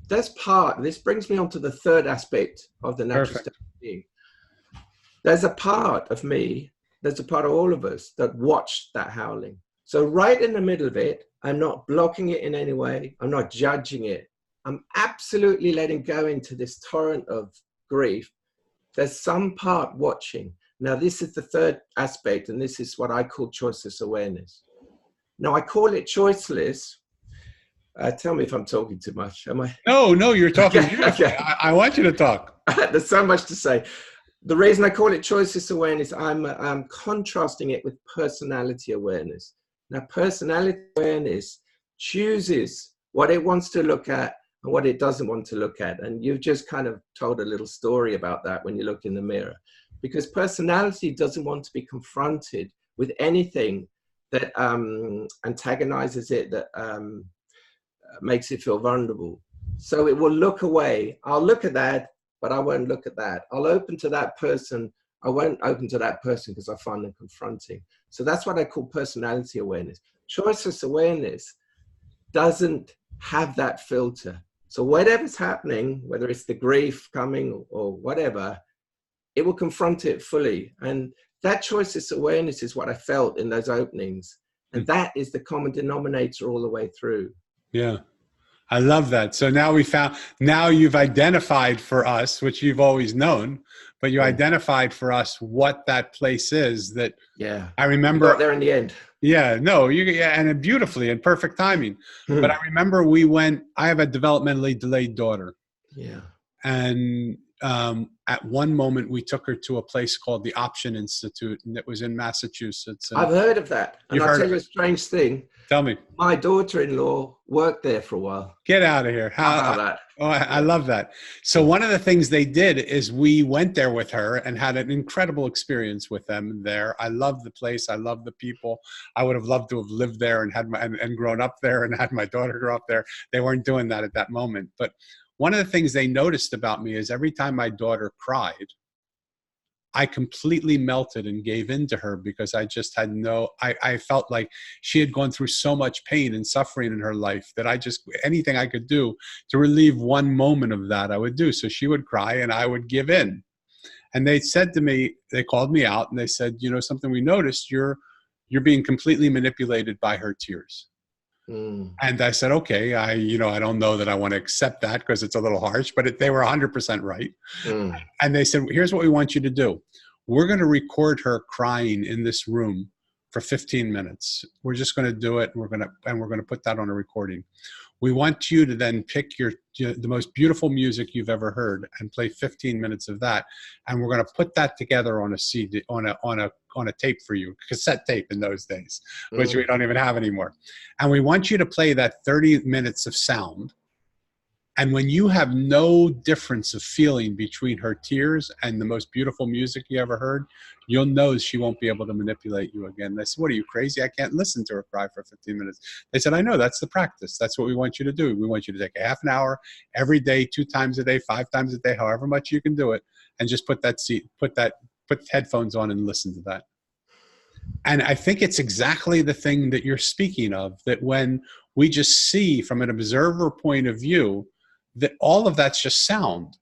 this brings me on to the third aspect of the natural state of being. There's a part of me, there's a part of all of us that watched that howling. So right in the middle of it, I'm not blocking it in any way. I'm not judging it. I'm absolutely letting go into this torrent of grief. There's some part watching. Now, this is the third aspect, and this is what I call choiceless awareness. Now, I call it choiceless. Tell me if I'm talking too much. Am I? No, you're talking beautifully. Okay. I want you to talk. There's so much to say. The reason I call it choiceless awareness, I'm contrasting it with personality awareness. Now, personality awareness chooses what it wants to look at and what it doesn't want to look at. And you've just kind of told a little story about that when you look in the mirror. Because personality doesn't want to be confronted with anything that antagonizes it, that makes it feel vulnerable. So it will look away. I'll look at that, but I won't look at that. I'll open to that person. I won't open to that person because I find them confronting. So that's what I call personality awareness. Choiceless awareness doesn't have that filter. So whatever's happening, whether it's the grief coming or whatever, it will confront it fully. And that choiceless awareness is what I felt in those openings. And that is the common denominator all the way through. Yeah. I love that. So now you've identified for us, which you've always known, but you identified for us what that place is that I remember. We got there in the end. Yeah, no, and beautifully and perfect timing. But I remember I have a developmentally delayed daughter. Yeah. And at one moment we took her to a place called the Option Institute, and it was in Massachusetts. I've heard of that. And I'll tell you a strange thing. Tell me. My daughter-in-law worked there for a while. Get out of here. How about that? Oh, I love that. So one of the things they did is we went there with her and had an incredible experience with them there. I love the place. I love the people. I would have loved to have lived there and and grown up there and had my daughter grow up there. They weren't doing that at that moment. But one of the things they noticed about me is every time my daughter cried, I completely melted and gave in to her because I just had I felt like she had gone through so much pain and suffering in her life that anything I could do to relieve one moment of that, I would do. So she would cry and I would give in. And they said to me, they called me out and they said, something we noticed, you're being completely manipulated by her tears. And I said, okay, I don't know that I want to accept that because it's a little harsh, but they were 100% right. And they said, here's what we want you to do. We're going to record her crying in this room for 15 minutes. We're just going to do it. And we're going to put that on a recording. We want you to then pick the most beautiful music you've ever heard and play 15 minutes of that. And we're going to put that together on a CD, on a tape for you, cassette tape in those days, which we don't even have anymore. And we want you to play that 30 minutes of sound And when you have no difference of feeling between her tears and the most beautiful music you ever heard, you'll know she won't be able to manipulate you again. They said, what are you, crazy? I can't listen to her cry for 15 minutes. They said, I know, that's the practice. That's what we want you to do. We want you to take a half an hour every day, 2 times a day, 5 times a day, however much you can do it, and just put headphones on and listen to that. And I think it's exactly the thing that you're speaking of, that when we just see from an observer point of view, that all of that's just sound.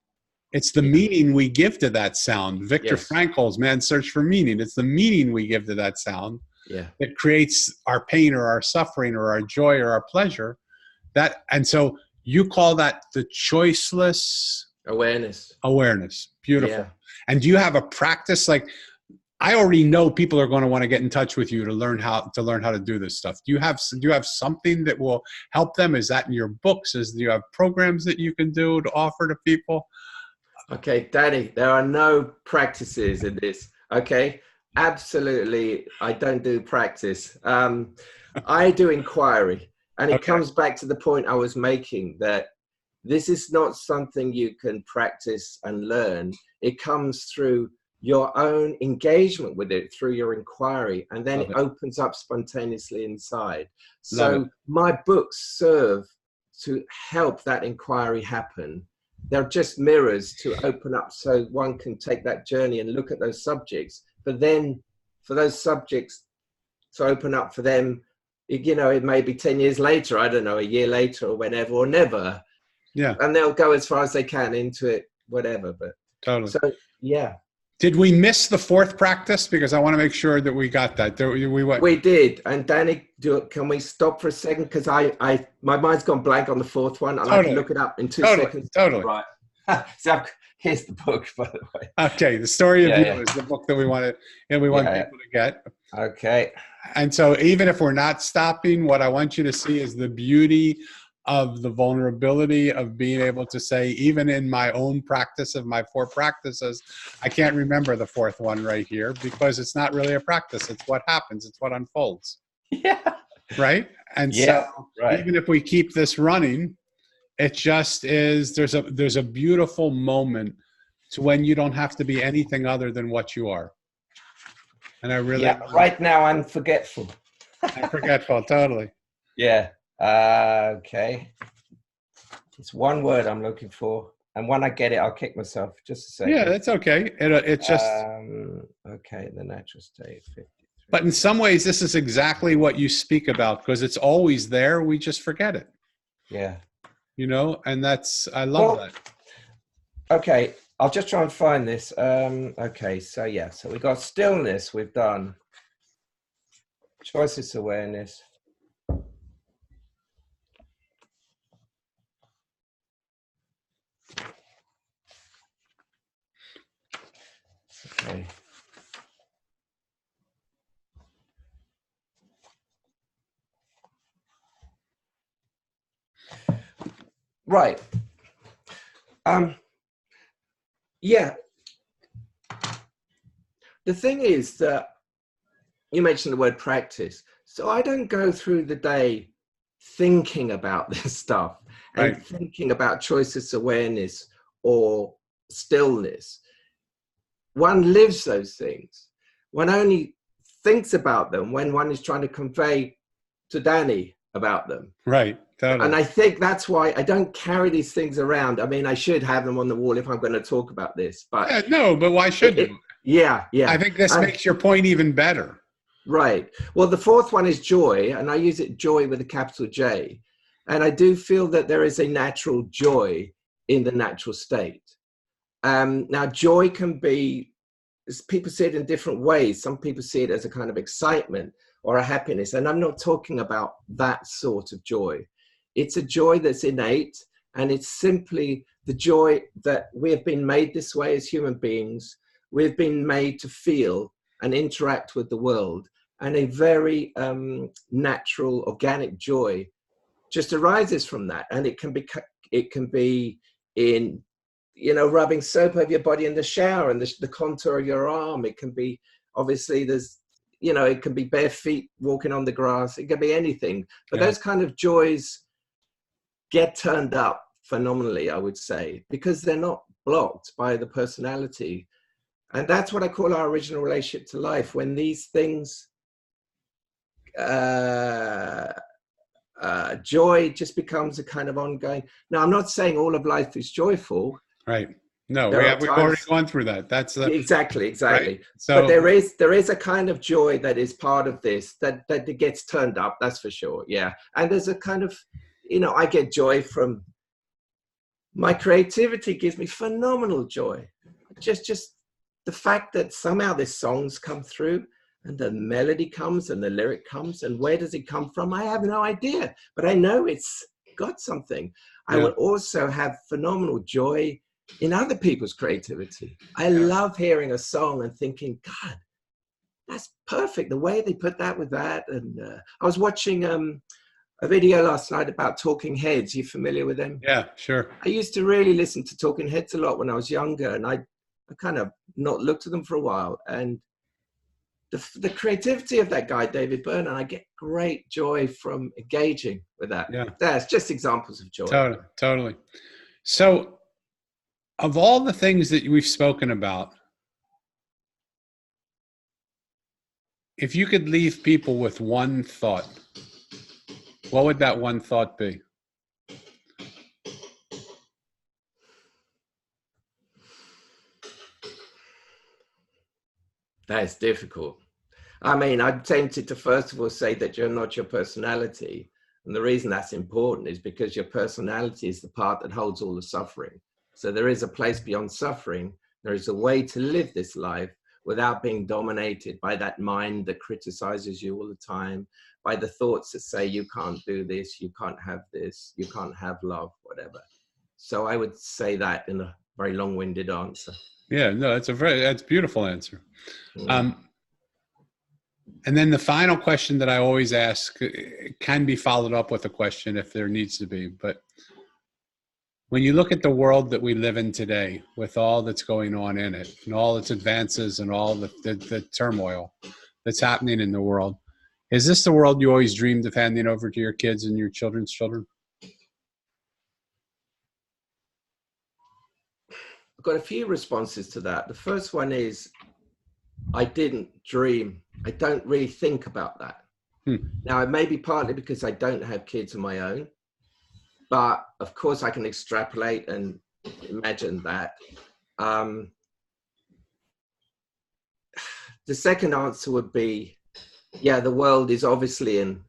It's the meaning we give to that sound. Viktor Frankl's Man's Search for Meaning. It's the meaning we give to that sound that creates our pain or our suffering or our joy or our pleasure. And so you call that the choiceless awareness. Beautiful. Yeah. And do you have a practice? Like, I already know people are going to want to get in touch with you to learn how to do this stuff. Do you have something that will help them? Is that in your books? Do you have programs that you can do to offer to people? Okay, Danny, there are no practices in this. Okay, absolutely. I don't do practice. I do inquiry, and it comes back to the point I was making, that this is not something you can practice and learn. It comes through your own engagement with it, through your inquiry, and then it opens up spontaneously inside. So my books serve to help that inquiry happen. They're just mirrors to open up so one can take that journey and look at those subjects. But then for those subjects to open up for them, it may be 10 years later, I don't know, a year later or whenever, or never. Yeah. And they'll go as far as they can into it, whatever. But totally. So, yeah. Did we miss the 4th practice? Because I want to make sure that we got that. We did. And Danny, can we stop for a second? Because my mind's gone blank on the 4th one, and I can look it up in 2 seconds. Totally. Right. So here's the book, by the way. Okay, The Story of You is the book that we want people to get. Okay. And so even if we're not stopping, what I want you to see is the beauty of the vulnerability of being able to say, even in my own practice of my 4 practices, I can't remember the 4th one right here, because it's not really a practice. It's what happens. It's what unfolds. Yeah. Right? And so even if we keep this running, it just is, there's a beautiful moment to when you don't have to be anything other than what you are. And I really... Yeah, right now I'm forgetful. Totally. Yeah. Okay. It's one word I'm looking for, and when I get it, I'll kick myself. Just a second. Yeah, that's okay. It's just okay. The natural state. 53. But in some ways, this is exactly what you speak about, because it's always there. We just forget it. Yeah. And I love that. Okay, I'll just try and find this. Okay, so we've got stillness. We've done choices, awareness. Okay. Right. Yeah. The thing is that you mentioned the word practice. So I don't go through the day thinking about this stuff and thinking about choices, awareness, or stillness. One lives those things. One only thinks about them when one is trying to convey to Danny about them. Right. Totally. And I think that's why I don't carry these things around. I mean, I should have them on the wall if I'm going to talk about this. But no, but why should you? Yeah. I think this makes your point even better. Right. Well, the 4th one is joy, and I use it joy with a capital J. And I do feel that there is a natural joy in the natural state. Now, joy can be, people see it in different ways. Some people see it as a kind of excitement or a happiness. And I'm not talking about that sort of joy. It's a joy that's innate, and it's simply the joy that we have been made this way as human beings. We've been made to feel and interact with the world, and a very natural, organic joy just arises from that. And it can be in, rubbing soap over your body in the shower and the contour of your arm. It can be, obviously, it can be bare feet walking on the grass. It can be anything. But those kind of joys get turned up phenomenally, I would say, because they're not blocked by the personality. And that's what I call our original relationship to life, when these things, joy just becomes a kind of ongoing. Now, I'm not saying all of life is joyful. Right. No, We've already gone through that. That's exactly. Right. So, but there is a kind of joy that is part of this that gets turned up. That's for sure. Yeah. And there's a kind of, I get joy from my creativity. Gives me phenomenal joy. Just the fact that somehow this songs come through, and the melody comes and the lyric comes, and where does it come from? I have no idea, but I know it's got something. I will also have phenomenal joy in other people's creativity. I love hearing a song and thinking, God, that's perfect. The way they put that with that. And I was watching a video last night about Talking Heads. You familiar with them? Yeah, sure. I used to really listen to Talking Heads a lot when I was younger, and I kind of not looked at them for a while. And the creativity of that guy, David Byrne, and I get great joy from engaging with that. Yeah. That's just examples of joy. Totally. So of all the things that we've spoken about, if you could leave people with one thought, what would that one thought be? That's difficult. I mean, I'm tempted to first of all say that you're not your personality. And the reason that's important is because your personality is the part that holds all the suffering. So there is a place beyond suffering. There is a way to live this life without being dominated by that mind that criticizes you all the time, by the thoughts that say you can't do this, you can't have this, you can't have love, whatever. So I would say that in a very long-winded answer. Yeah, no, that's a beautiful answer. And then the final question that I always ask can be followed up with a question if there needs to be. But when you look at the world that we live in today, with all that's going on in it, and all its advances and all the turmoil that's happening in the world, is this the world you always dreamed of handing over to your kids and your children's children? I've got a few responses to that. The first one is, I didn't dream. I don't really think about that. Now, it may be partly because I don't have kids of my own, but of course I can extrapolate and imagine that. The second answer would be, yeah, the world is obviously in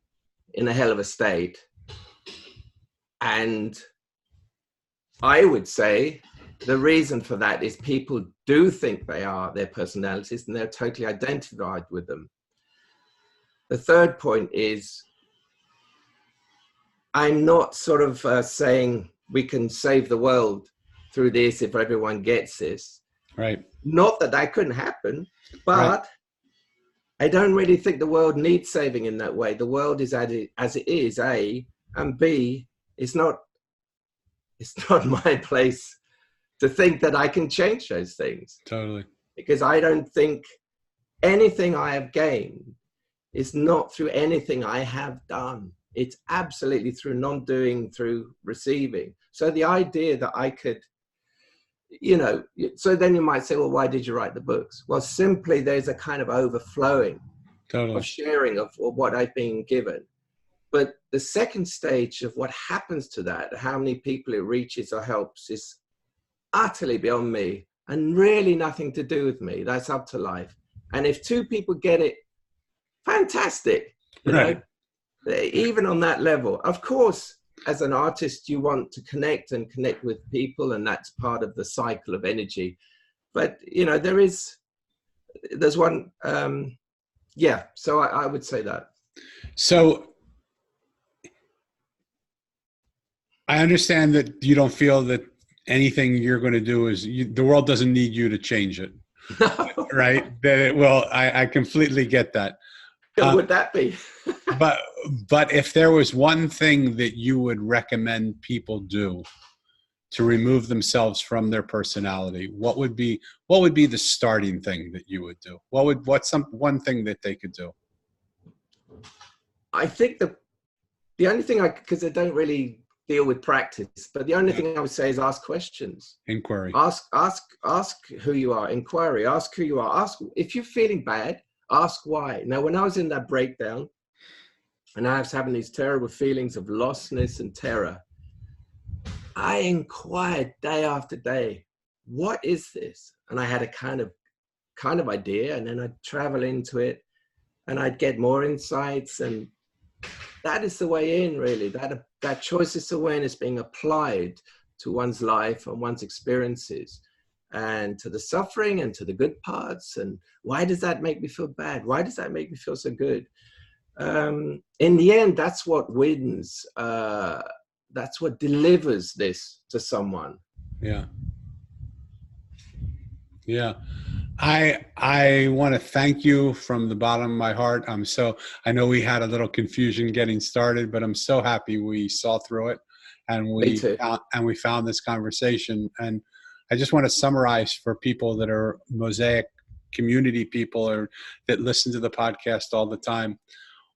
a hell of a state. And I would say the reason for that is people do think they are their personalities and they're totally identified with them. The third point is, I'm not sort of saying we can save the world through this if everyone gets this. Right. Not that that couldn't happen, but right. I don't really think the world needs saving in that way. The world is as it is, A, and B, it's not my place to think that I can change those things. Totally. Because I don't think anything I have gained is not through anything I have done. It's absolutely through non-doing, through receiving. So the idea that I could, so then you might say, well, why did you write the books? Well, simply there's a kind of overflowing of sharing of what I've been given. But the second stage of what happens to that, how many people it reaches or helps, is utterly beyond me and really nothing to do with me. That's up to life. And if two people get it, fantastic. You know, even on that level. Of course, as an artist, you want to connect with people, and that's part of the cycle of energy. But, there's one, so I would say that. So I understand that you don't feel that anything you're going to do the world doesn't need you to change it. Right? That it will. I completely get that. What would that be? but if there was one thing that you would recommend people do to remove themselves from their personality, what would be the starting thing that you would do? What's one thing that they could do? I think the only thing because I don't really deal with practice. But the only Yeah. thing I would say is ask questions. Inquiry. Ask who you are. Inquiry. Ask who you are. Ask if you're feeling bad. Ask why. Now, when I was in that breakdown, and I was having these terrible feelings of lostness and terror, I inquired day after day, what is this? And I had a kind of idea, and then I'd travel into it, and I'd get more insights. And that is the way in, really, that choiceless awareness being applied to one's life and one's experiences, and to the suffering and to the good parts. And why does that make me feel bad? Why does that make me feel so good? In the end, that's what wins. That's what delivers this to someone. Yeah. Yeah. I want to thank you from the bottom of my heart. I know we had a little confusion getting started, but I'm so happy we saw through it, and we found this conversation. And I just want to summarize for people that are Mosaic community people or that listen to the podcast all the time.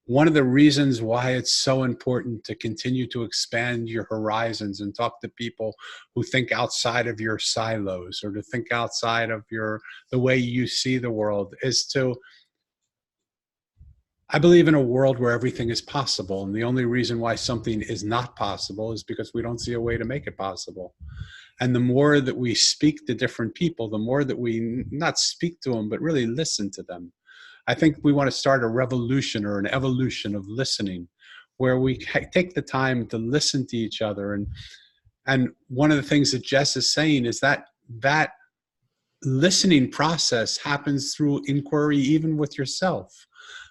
One of the reasons why it's so important to continue to expand your horizons and talk to people who think outside of your silos, or to think outside of the way you see the world, is I believe in a world where everything is possible. And the only reason why something is not possible is because we don't see a way to make it possible. And the more that we speak to different people, the more that we not speak to them, but really listen to them. I think we want to start a revolution or an evolution of listening, where we take the time to listen to each other. And one of the things that Jez is saying is that listening process happens through inquiry, even with yourself.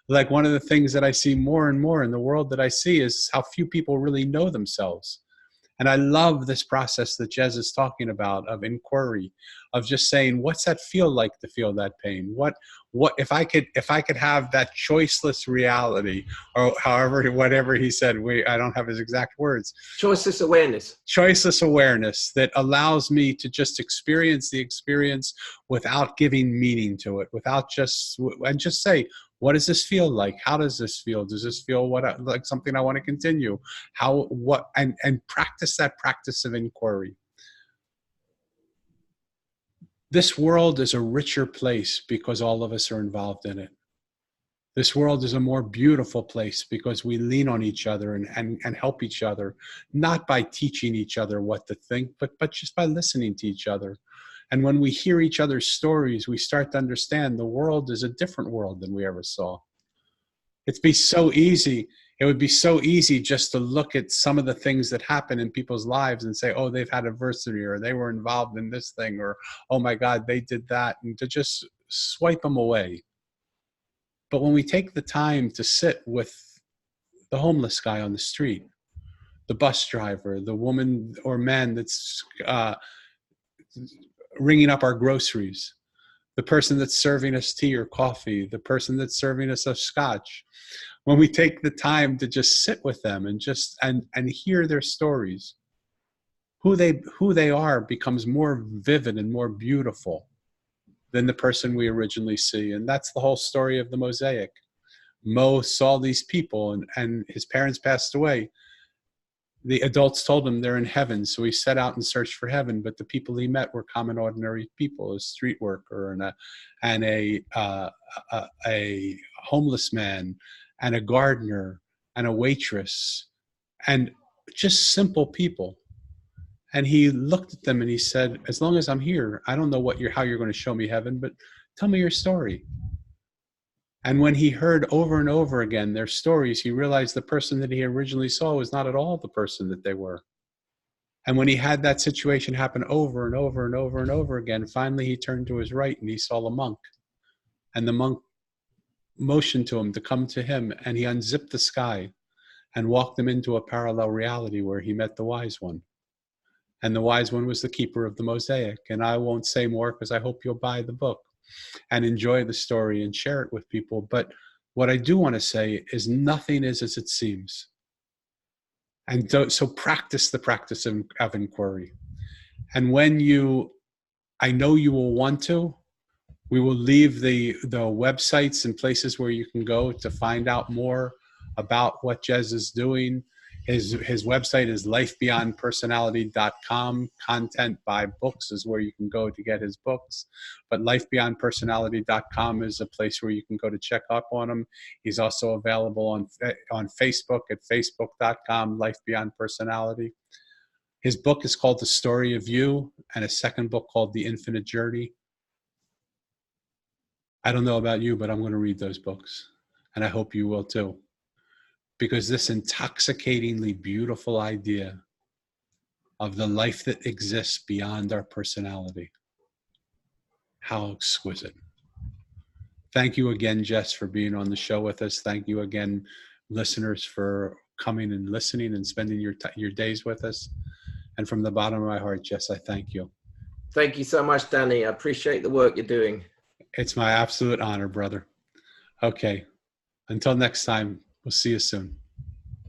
Like, one of the things that I see more and more in the world that I see is how few people really know themselves. And I love this process that Jez is talking about, of inquiry, of just saying, what's that feel like to feel that pain? What if I could have that choiceless reality, or whatever he said, I don't have his exact words. Choiceless awareness. Choiceless awareness that allows me to just experience the experience without giving meaning to it, and just say, what does this feel like? How does this feel? Does this feel like something I want to continue? And practice that practice of inquiry. This world is a richer place because all of us are involved in it. This world is a more beautiful place because we lean on each other and help each other, not by teaching each other what to think, but just by listening to each other. And when we hear each other's stories, we start to understand the world is a different world than we ever saw. It would be so easy just to look at some of the things that happen in people's lives and say, oh, they've had adversity, or they were involved in this thing, or, oh my God, they did that, and to just swipe them away. But when we take the time to sit with the homeless guy on the street, the bus driver, the woman or man that's ringing up our groceries, the person that's serving us tea or coffee, the person that's serving us a scotch, when we take the time to just sit with them and just and hear their stories, who they are becomes more vivid and more beautiful than the person we originally see. And that's the whole story of the Mosaic. Mo saw these people, and his parents passed away. The adults told him they're in heaven, so he set out and searched for heaven. But the people he met were common, ordinary people: a street worker and a homeless man, and a gardener, and a waitress, and just simple people. And he looked at them and he said, "As long as I'm here, I don't know how you're going to show me heaven, but tell me your story." And when he heard over and over again their stories, he realized the person that he originally saw was not at all the person that they were. And when he had that situation happen over and over and over and over again, finally he turned to his right and he saw the monk. And the monk motioned to him to come to him, and he unzipped the sky and walked him into a parallel reality where he met the wise one. And the wise one was the keeper of the Mosaic. And I won't say more because I hope you'll buy the book and enjoy the story and share it with people. But what I do want to say is nothing is as it seems. And so practice the practice of inquiry. And I know you will want to, we will leave the websites and places where you can go to find out more about what Jez is doing. His website is lifebeyondpersonality.com. Content by books is where you can go to get his books. But lifebeyondpersonality.com is a place where you can go to check up on him. He's also available on Facebook at facebook.com, Life Beyond Personality. His book is called The Story of You, and a second book called The Infinite Journey. I don't know about you, but I'm going to read those books, and I hope you will too. Because this intoxicatingly beautiful idea of the life that exists beyond our personality, how exquisite. Thank you again, Jess, for being on the show with us. Thank you again, listeners, for coming and listening and spending your days with us. And from the bottom of my heart, Jess, I thank you. Thank you so much, Danny. I appreciate the work you're doing. It's my absolute honor, brother. Okay. Until next time, we'll see you soon.